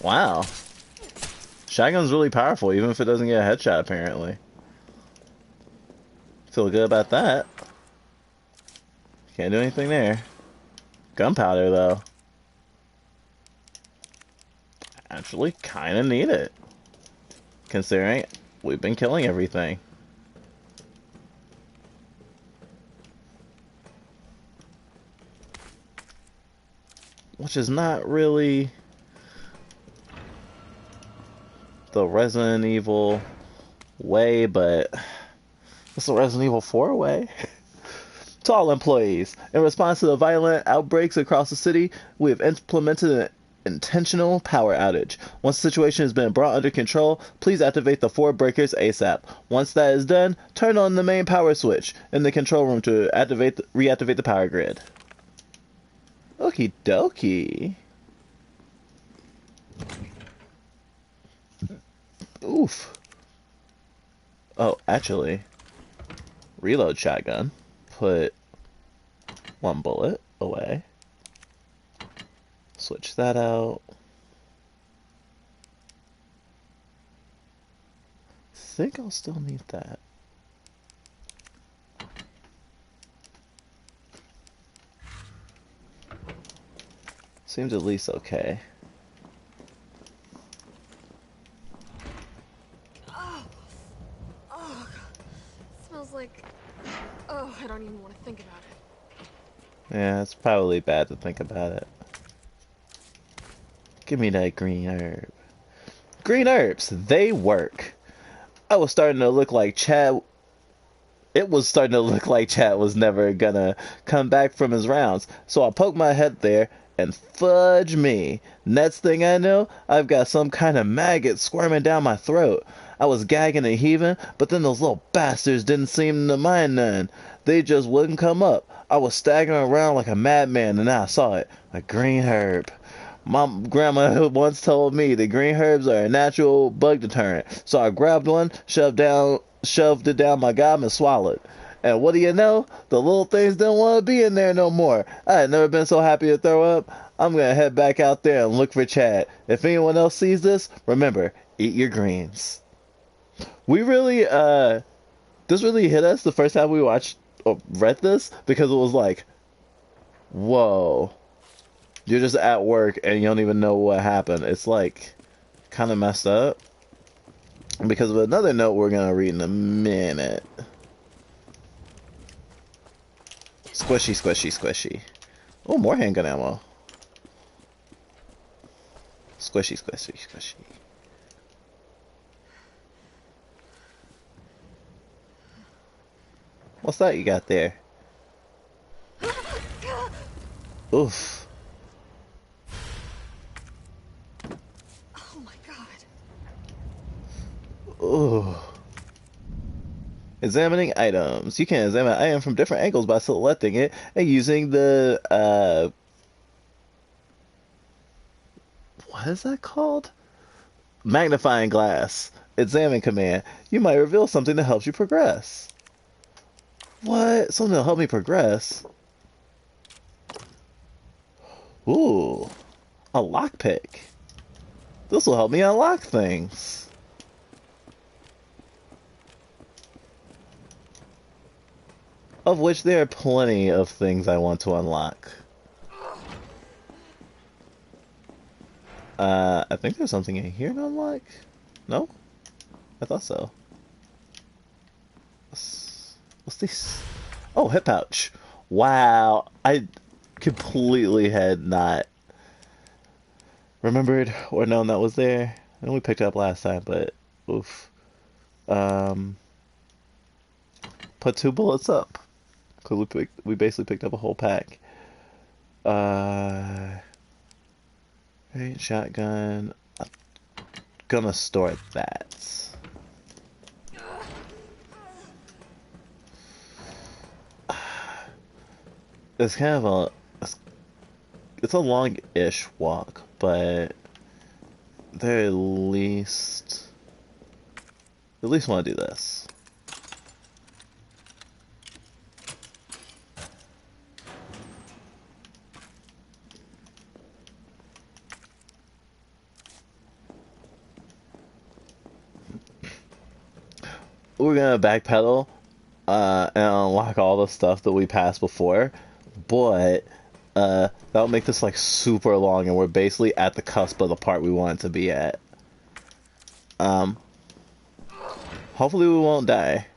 Wow. Shotgun's really powerful, even if it doesn't get a headshot, apparently. Feel good about that. Can't do anything there. Gunpowder, though. Actually, kinda need it. Considering we've been killing everything. Which is not really the Resident Evil way, but it's the Resident Evil 4 way. To all employees, in response to the violent outbreaks across the city, we have implemented an intentional power outage. Once the situation has been brought under control, please activate the 4 breakers ASAP. Once that is done, turn on the main power switch in the control room to reactivate the power grid. Okie dokie. Oof. Oh, actually, reload shotgun. Put 1 bullet away. Switch that out. Think I'll still need that. Seems at least okay. Smells like... Oh, I don't even want to think about it. Yeah, it's probably bad to think about it. Give me that green herb. Green herbs, they work. I was starting to look like Chad. It was starting to look like Chad was never gonna come back from his rounds. So I poked my head there, and fudge me. Next thing I know, I've got some kind of maggot squirming down my throat. I was gagging and heaving, but then those little bastards didn't seem to mind none. They just wouldn't come up. I was staggering around like a madman, and then I saw it. A green herb. My grandma once told me that green herbs are a natural bug deterrent. So I grabbed one, shoved shoved it down my gob and swallowed. And what do you know? The little things didn't want to be in there no more. I had never been so happy to throw up. I'm going to head back out there and look for Chad. If anyone else sees this, remember, eat your greens. We really, this really hit us the first time we watched or read this, because it was like, whoa. You're just at work and you don't even know what happened. It's like kind of messed up. Because of another note we're going to read in a minute. Squishy, squishy, squishy. Oh, more handgun ammo. Squishy, squishy, squishy. What's that you got there? Oof. Oh my god. Ooh. Examining items. You can examine an item from different angles by selecting it and using the, what is that called? Magnifying glass. Examine command. You might reveal something that helps you progress. What? Something that'll help me progress? Ooh. A lockpick. This will help me unlock things. Of which there are plenty of things I want to unlock. I think there's something in here to unlock. No? I thought so. What's this? Oh, hip pouch. Wow. I completely had not remembered or known that was there. I know we picked it up last time, but oof. Put 2 bullets up. Cause we basically picked up a whole pack. Right, shotgun. I'm gonna store that. It's kind of it's a long-ish walk, but they at least want to do this. We're gonna backpedal and unlock all the stuff that we passed before, but that'll make this like super long, and we're basically at the cusp of the part we want it to be at. Hopefully we won't die,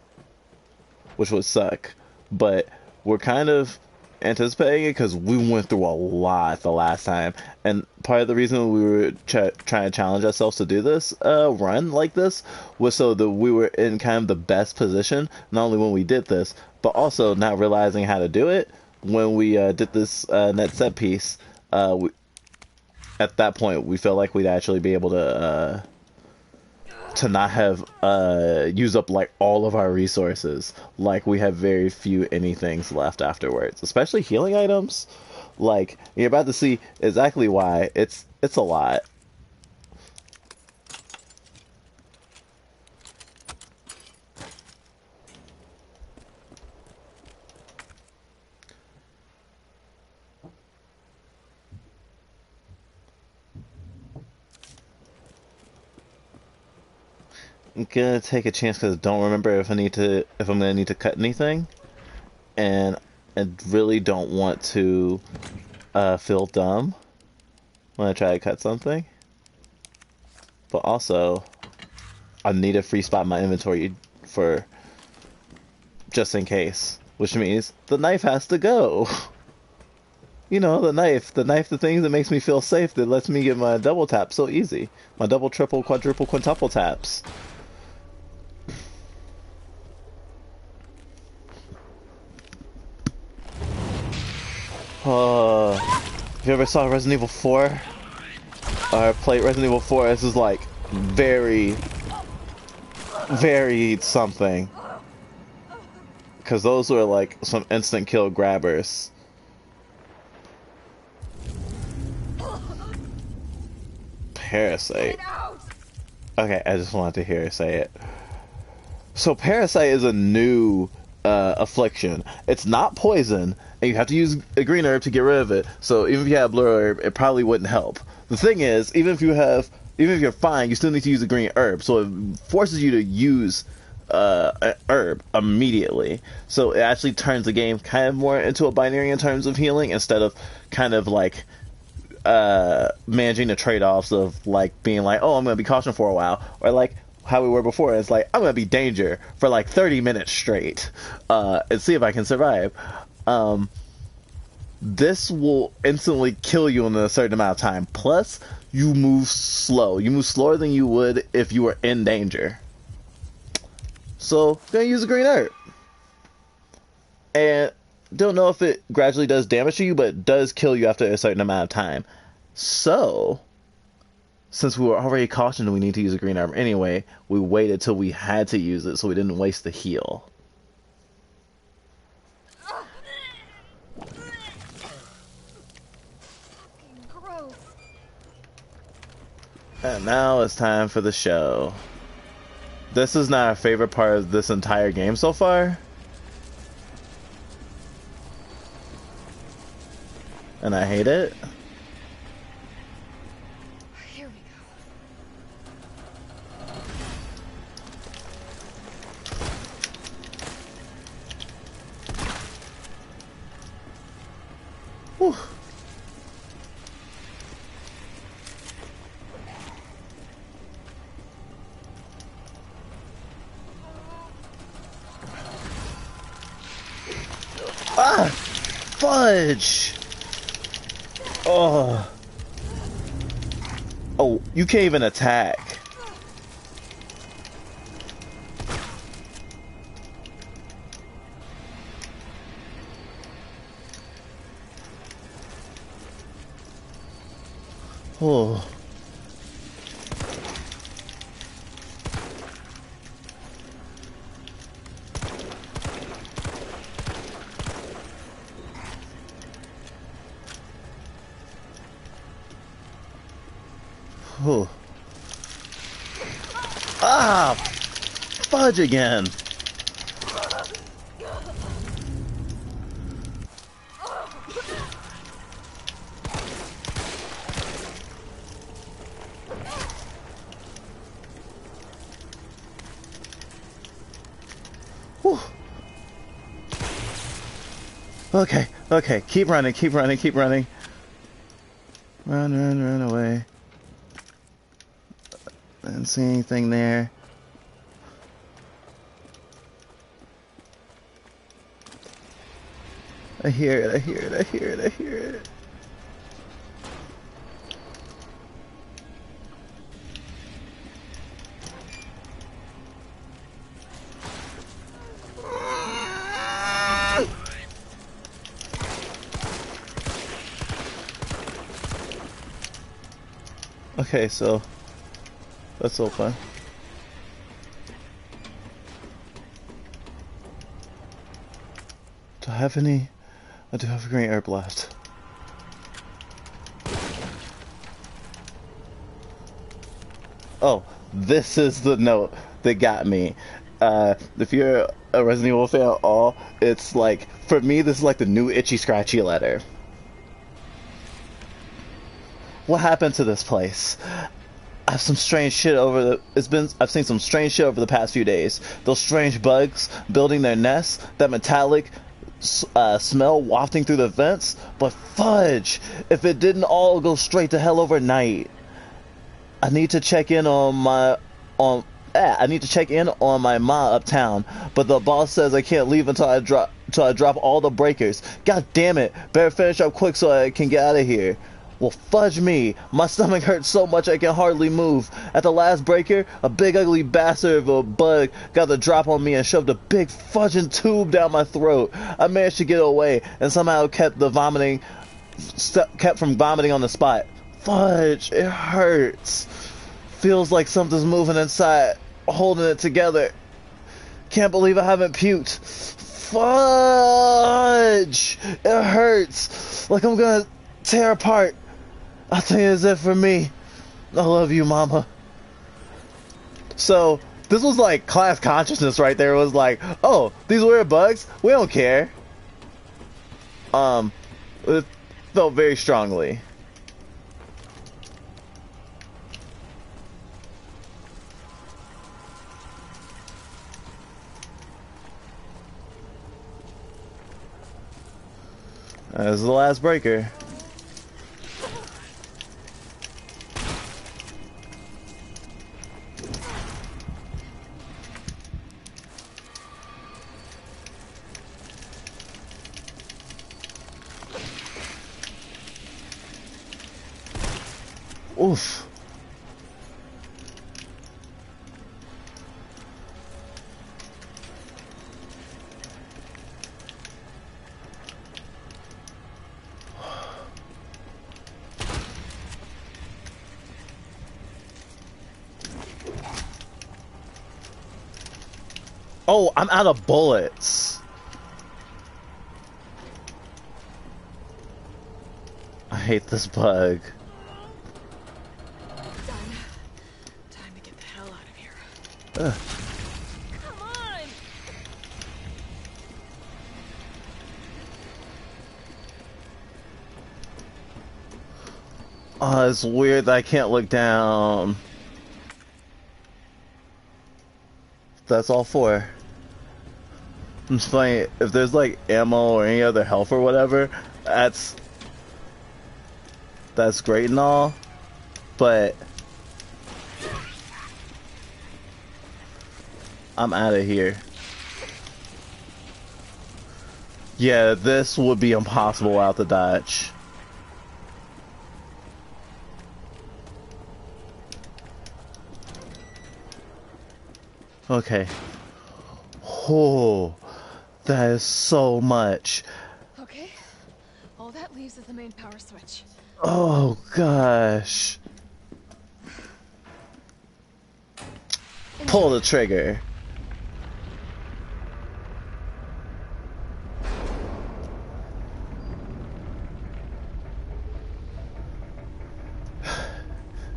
which would suck, but we're kind of anticipating it because we went through a lot the last time, and part of the reason we were trying to challenge ourselves to do this run like this was so that we were in kind of the best position, not only when we did this, but also not realizing how to do it when we did this net set piece. At that point we felt like we'd actually be able to not have used up like all of our resources. Like we have very few anythings left afterwards, especially healing items. Like you're about to see exactly why. It's a lot. I'm gonna take a chance because I don't remember if I'm gonna need to cut anything, and I really don't want to feel dumb when I try to cut something. But also, I need to free spot my inventory for just in case, which means the knife has to go. You know, the knife, the thing that makes me feel safe, that lets me get my double tap so easy, my double, triple, quadruple, quintuple taps. If you ever saw Resident Evil 4 or played Resident Evil 4, this is like very something, because those were like some instant kill grabbers. Parasite. Okay, I just wanted to hear her say it. So parasite is a new affliction. It's not poison, and you have to use a green herb to get rid of it. So even if you have blue herb, it probably wouldn't help. The thing is, even if you're fine, you still need to use a green herb. So it forces you to use an herb immediately. So it actually turns the game kind of more into a binary in terms of healing, instead of kind of like managing the trade-offs of like being like, oh, I'm gonna be caution for a while, or like how we were before. It's like, I'm gonna be danger for like 30 minutes straight and see if I can survive. This will instantly kill you in a certain amount of time. Plus, you move slow. You move slower than you would if you were in danger. So, gonna use a green herb. And don't know if it gradually does damage to you, but it does kill you after a certain amount of time. So, since we were already cautioned we need to use a green herb anyway, we waited till we had to use it so we didn't waste the heal. Gross. And now it's time for the show. This is not our favorite part of this entire game so far. And I hate it. Here we go. Whew. Ah! Fudge! Oh. Oh, you can't even attack. Oh. Oh. Ah! Fudge again! Whew. Okay, okay, keep running, keep running, keep running. Run, run, run away. Didn't see anything there. I hear it, I hear it, I hear it, I hear it. Okay, so that's open. Do I have any? I do have a green herb left. Oh, this is the note that got me. If you're a Resident Evil fan at all, it's like, for me, this is like the new Itchy Scratchy letter. What happened to this place? I've some strange shit I've seen some strange shit over the past few days. Those strange bugs building their nests, that metallic smell wafting through the vents. But fudge, if it didn't all go straight to hell overnight. I need to check in on my ma uptown, but the boss says I can't leave until I drop all the breakers. God damn it! Better finish up quick so I can get out of here. Well, fudge me. My stomach hurts so much I can hardly move. At the last breaker, a big ugly bastard of a bug got the drop on me and shoved a big fudging tube down my throat. I managed to get away and somehow kept from vomiting on the spot. Fudge, it hurts. Feels like something's moving inside, holding it together. Can't believe I haven't puked. Fudge, it hurts. Like I'm gonna tear apart. I think it's it for me. I love you, Mama. So, This was like class consciousness right there. It was like, oh, these weird bugs, we don't care. It felt very strongly. This is the last breaker. Oof. Oh, I'm out of bullets. I hate this bug. Time to get the hell out of here. Ugh. Come on! Oh, it's weird that I can't look down. That's all four. I'm just funny, if there's like ammo or any other health or whatever, that's great and all, but I'm out of here. Yeah, this would be impossible without the dodge. Okay. Oh, that is so much. Okay. All that leaves is the main power switch. Oh gosh. Pull the trigger.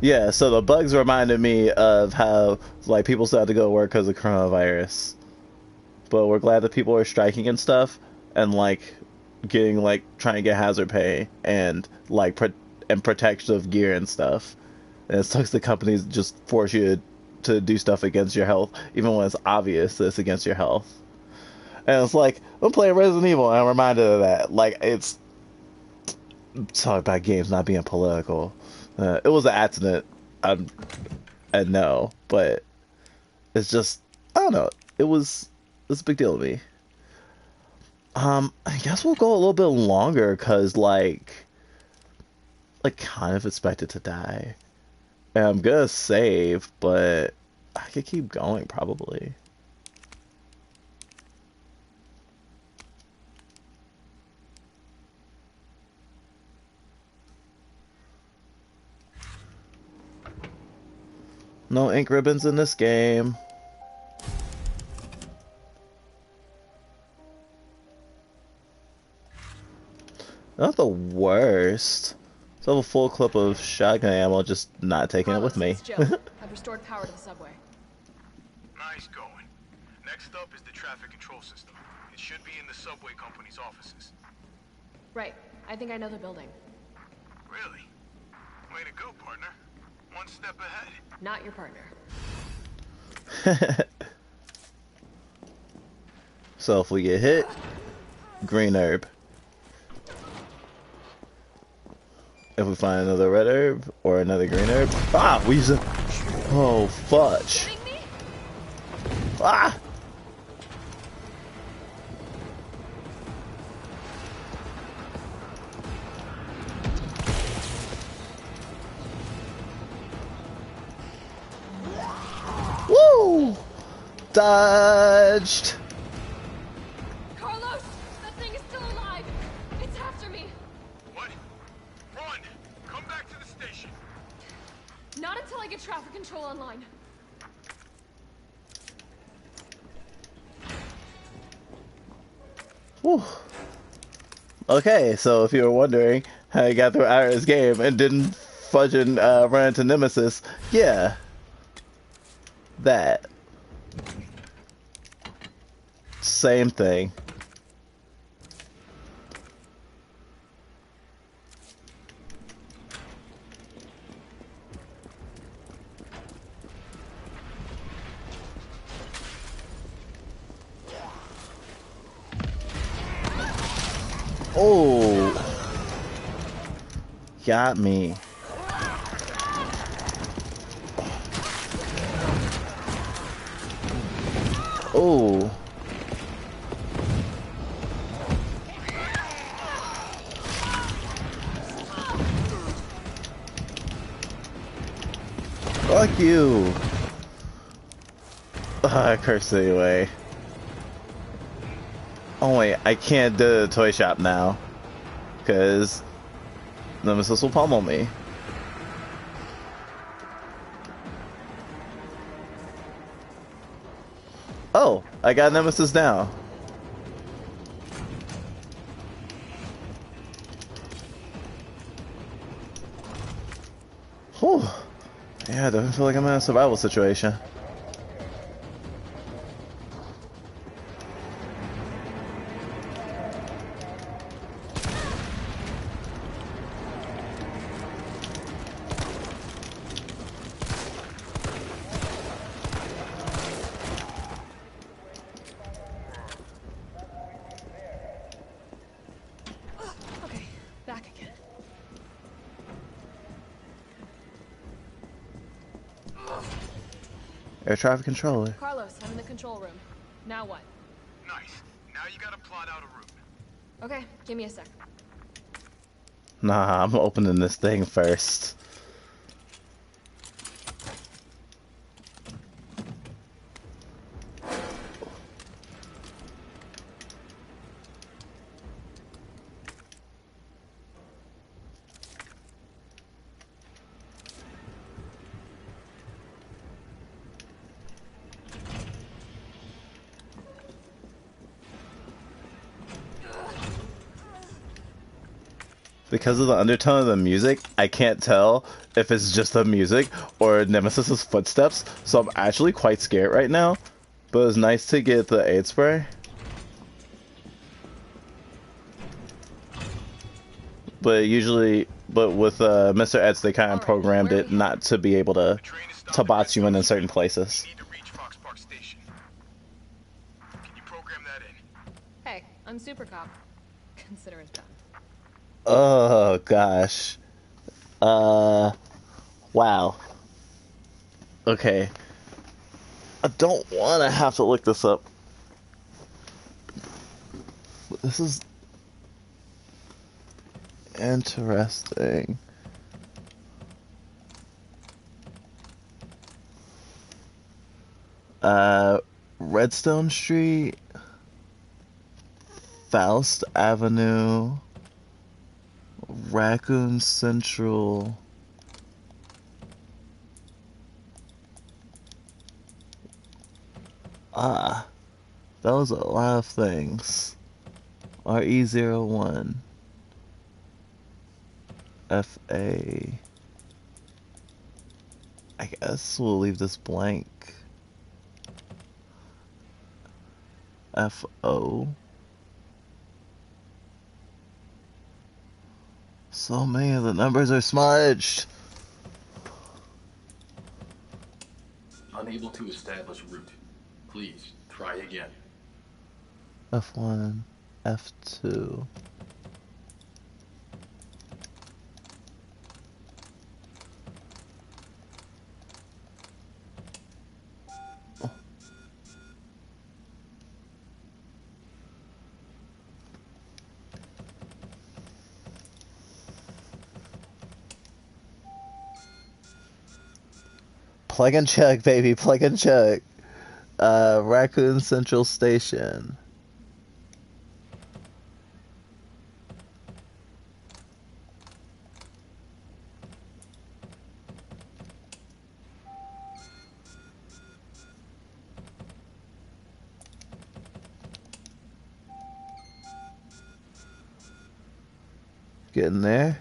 Yeah, so the bugs reminded me of how like people still had to go to work because of coronavirus. But we're glad that people are striking and stuff, and like getting like trying to get hazard pay and like protective gear and stuff. And it sucks the companies just force you to do stuff against your health, even when it's obvious that it's against your health. And it's like, I'm playing Resident Evil, and I'm reminded of that. Like, it's sorry about games not being political. It was an accident, and no, but it's just, I don't know. It's a big deal to me. I guess we'll go a little bit longer because, like kind of expected to die. And I'm gonna save, but I could keep going probably. No ink ribbons in this game. Not the worst. So I have a full clip of shotgun ammo, just not taking it with me. It's Jill. I've restored power to the subway. Nice going. Next up is the traffic control system. It should be in the subway company's offices. Right. I think I know the building. Really? Way to go, partner. One step ahead. Not your partner. So if we get hit, green herb. If we find another red herb or another green herb, we use it. Oh fudge! Ah! Woo! Dodged. Carlos, that thing is still alive. It's after me. What? Run! Come back to the station. Not until I get traffic control online. Whew. Okay, so if you were wondering how you got through Ira's game and didn't fudge and run into Nemesis, yeah. That. same thing. Oh, got me. Oh. Fuck you. I cursed anyway. Oh wait, I can't do the toy shop now. Because Nemesis will pummel me. Oh, I got Nemesis now. Whew. Yeah, I don't feel like I'm in a survival situation. Okay, back again. Air traffic controller. Carlos, I'm in the control room. Now what? Nice. Now you gotta plot out a route. Okay, give me a sec. Nah, I'm opening this thing first. Because of the undertone of the music, I can't tell if it's just the music or Nemesis's footsteps, so I'm actually quite scared right now. But it's nice to get the aid spray. But with Mr. Eds, they kind of programmed it not to be able to box you in certain places. You need to reach Fox Park Station. Can you program that in? Hey, I'm Super Cop. Consider it done. Oh gosh. Wow. Okay. I don't want to have to look this up. This is interesting. Redstone Street, Faust Avenue, Raccoon Central. Ah, that was a lot of things. RE01, FA. I guess we'll leave this blank. FO. So many of the numbers are smudged. Unable to establish route. Please try again. F1, F2. Plug and chug, baby, plug and chug. Raccoon Central Station. Getting there.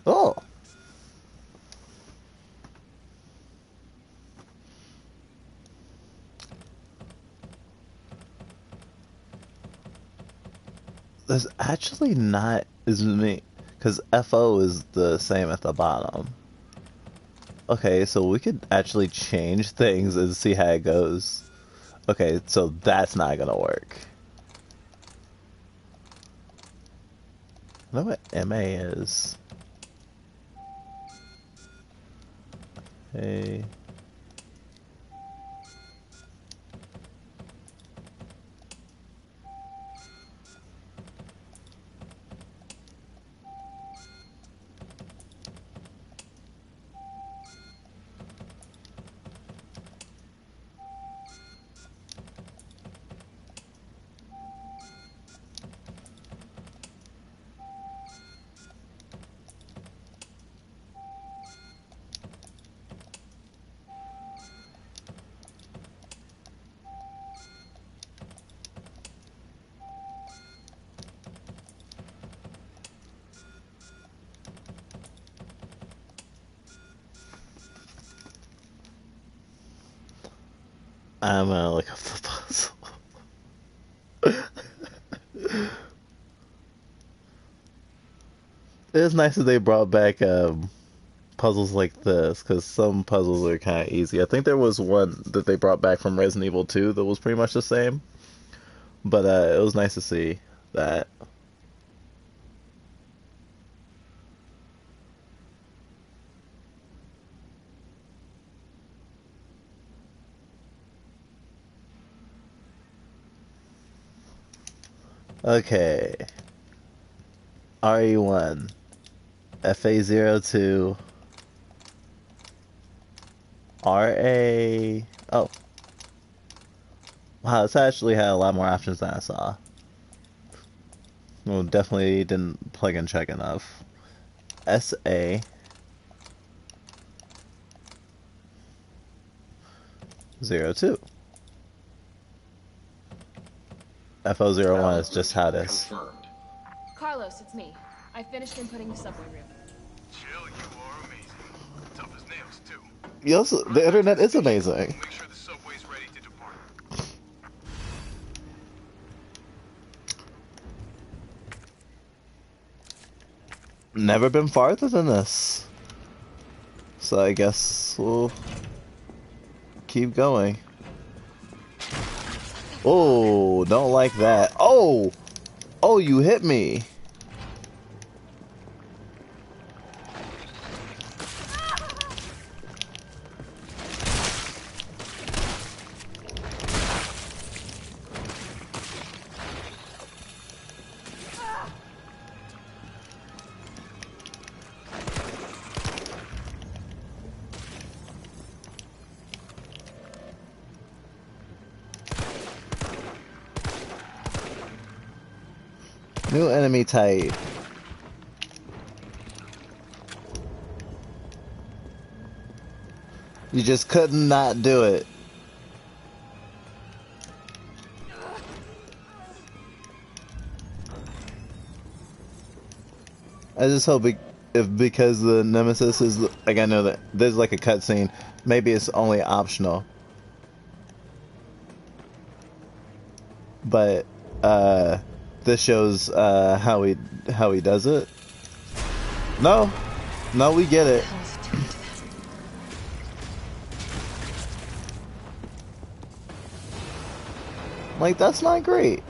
Oh. There's actually not as many, because FO is the same at the bottom. Okay, so we could actually change things and see how it goes. Okay, so that's not gonna work. I know what MA is. Hey. I'm gonna look up the puzzle. It's nice that they brought back puzzles like this, because some puzzles are kind of easy. I think there was one that they brought back from Resident Evil 2 that was pretty much the same, but it was nice to see that. Okay. RE1, FA02, RA. Oh. Wow, it's actually had a lot more options than I saw. Well, definitely didn't plug and check enough. SA. 02. FO01 is just how it is. Carlos, it's me. I finished inputting the subway route. Jill, you are amazing. Tough as nails, too. Yes, the internet is amazing. Make sure the subway's ready to depart. Never been farther than this. So I guess we'll keep going. Oh, don't like that. Oh! Oh, you hit me. New enemy type. You just could not do it. I just hope if because the nemesis is like, I know that there's like a cutscene, maybe it's only optional. But this shows how he does it. No, we get it. Like, that's not great.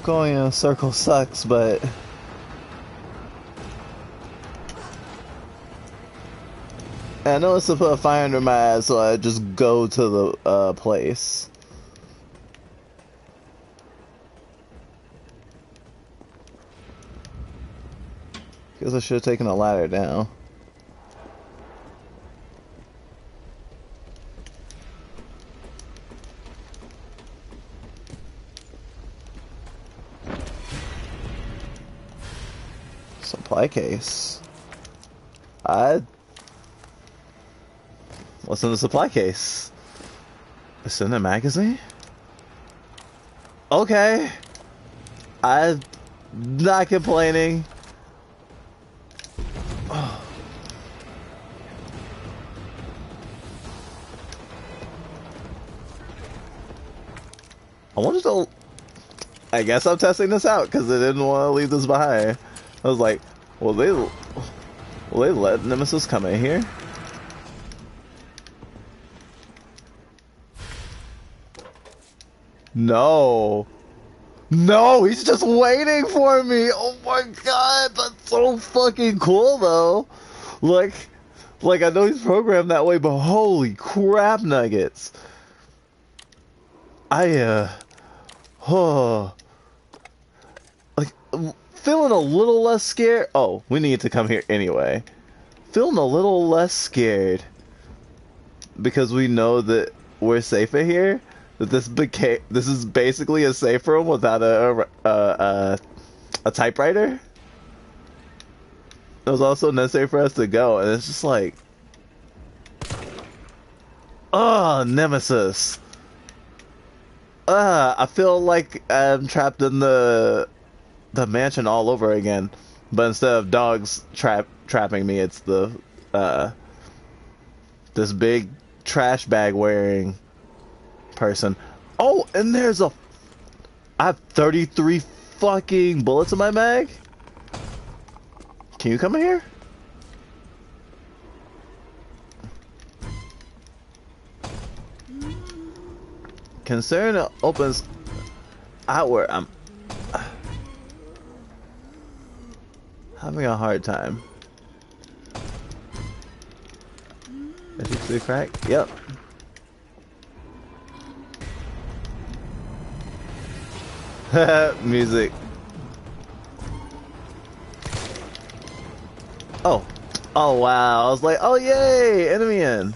Going in a circle sucks, but I know it's to put a fire under my ass, so I just go to the place. Guess I should have taken a ladder down. Supply case. I... What's in the supply case? It's in a magazine? Okay. I'm not complaining. Oh. I wanted to... I guess I'm testing this out because I didn't want to leave this behind. I was like, will they let Nemesis come in here? No. No, he's just waiting for me. Oh my god, that's so fucking cool though. Like I know he's programmed that way, but holy crap nuggets. Oh, like, feeling a little less scared. Oh, we need to come here anyway. Feeling a little less scared because we know that we're safer here. That this is basically a safe room without a typewriter. It was also necessary for us to go, and it's just like, oh, Nemesis. I feel like I'm trapped in the mansion all over again, but instead of dogs trapping me, it's the this big trash bag wearing person. Oh, and I have 33 fucking bullets in my mag. Can you come in here? Concern opens outward. I'm having a hard time. Is he through crack? Yep. Music. Oh. Oh wow. I was like, oh yay, enemy in.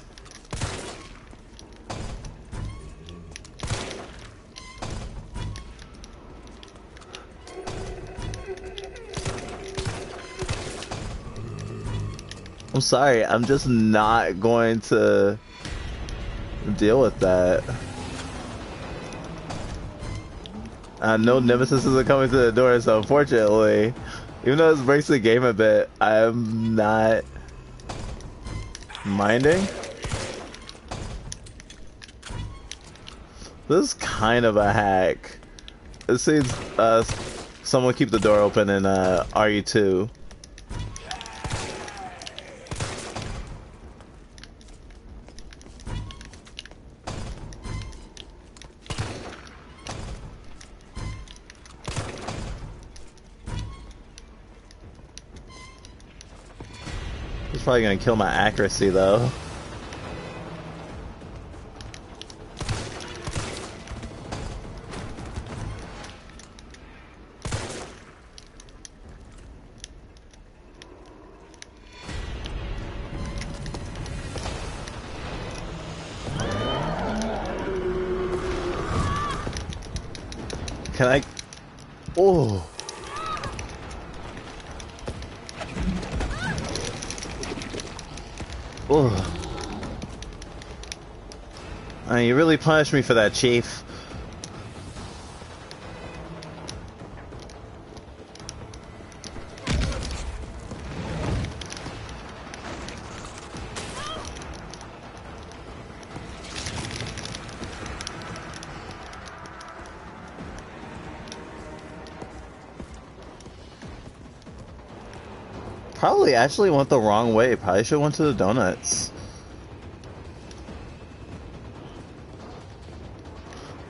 I'm sorry, I'm just not going to deal with that. I know Nemesis isn't coming to the door, so unfortunately, even though this breaks the game a bit, I'm not minding. This is kind of a hack. It seems someone keep the door open in RE2. He's probably gonna kill my accuracy though. Can I? Oh. Oh. You really punished me for that, Chief. Probably actually went the wrong way. Probably should have went to the donuts.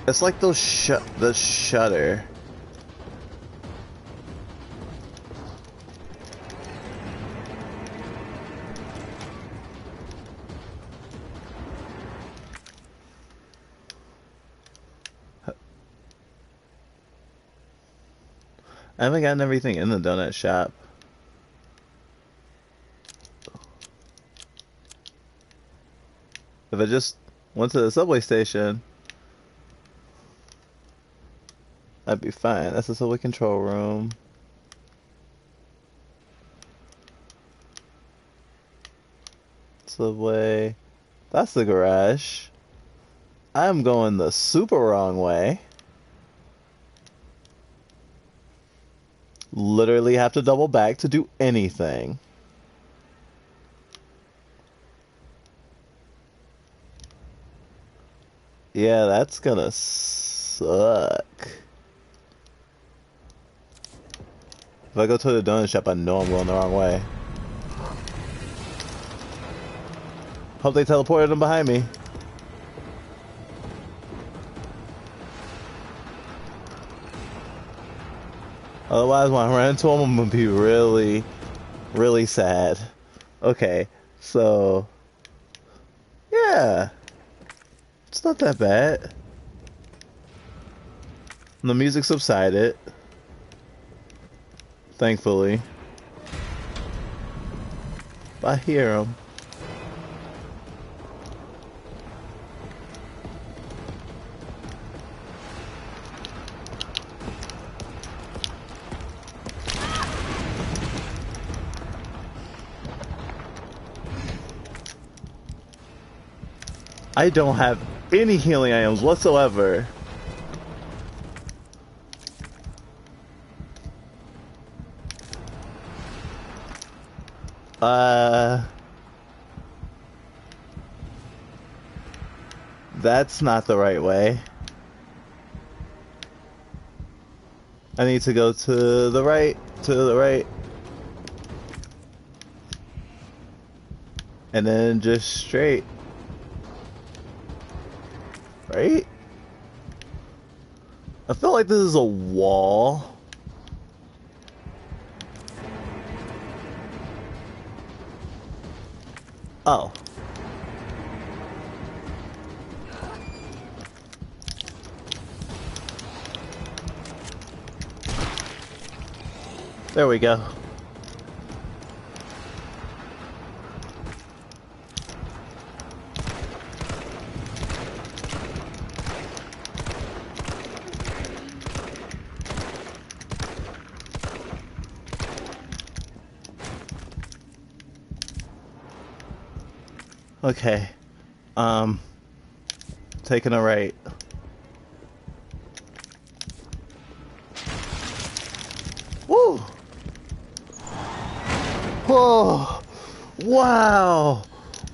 It's like those the shutter. I haven't gotten everything in the donut shop. If I just went to the subway station, I'd be fine. That's the subway control room. subway. That's the garage. I'm going the super wrong way. Literally have to double back to do anything. Yeah, that's gonna suck. If I go to the donut shop, I know I'm going the wrong way. Hope they teleported them behind me. Otherwise, when I run into them, I'm gonna be really, really sad. Okay, so yeah, it's not that bad. The music subsided, thankfully. I hear them. I don't have any healing items whatsoever. That's not the right way. I need to go to the right, and then just straight. Right? I feel like this is a wall. Oh. There we go. Okay. Taking a right. Woo! Oh! Wow!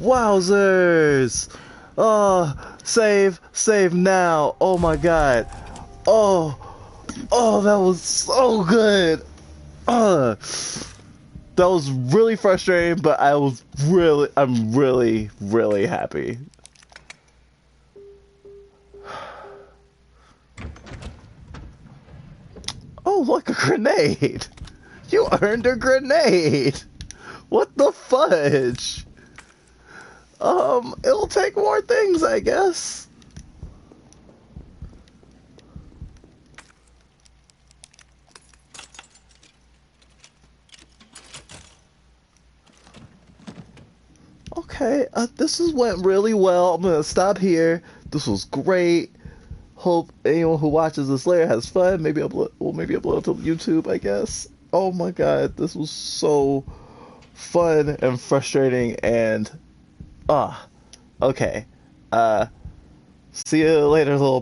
Wowzers! Oh, save now! Oh my god! Oh! Oh, that was so good! That was really frustrating, but I'm really, really happy. Oh, look, a grenade! You earned a grenade! What the fudge? It'll take more things, I guess. Okay, went really well. I'm gonna stop here. This was great. Hope anyone who watches this later has fun. Maybe upload it to YouTube, I guess. Oh my god, this was so fun and frustrating and okay. See you later, little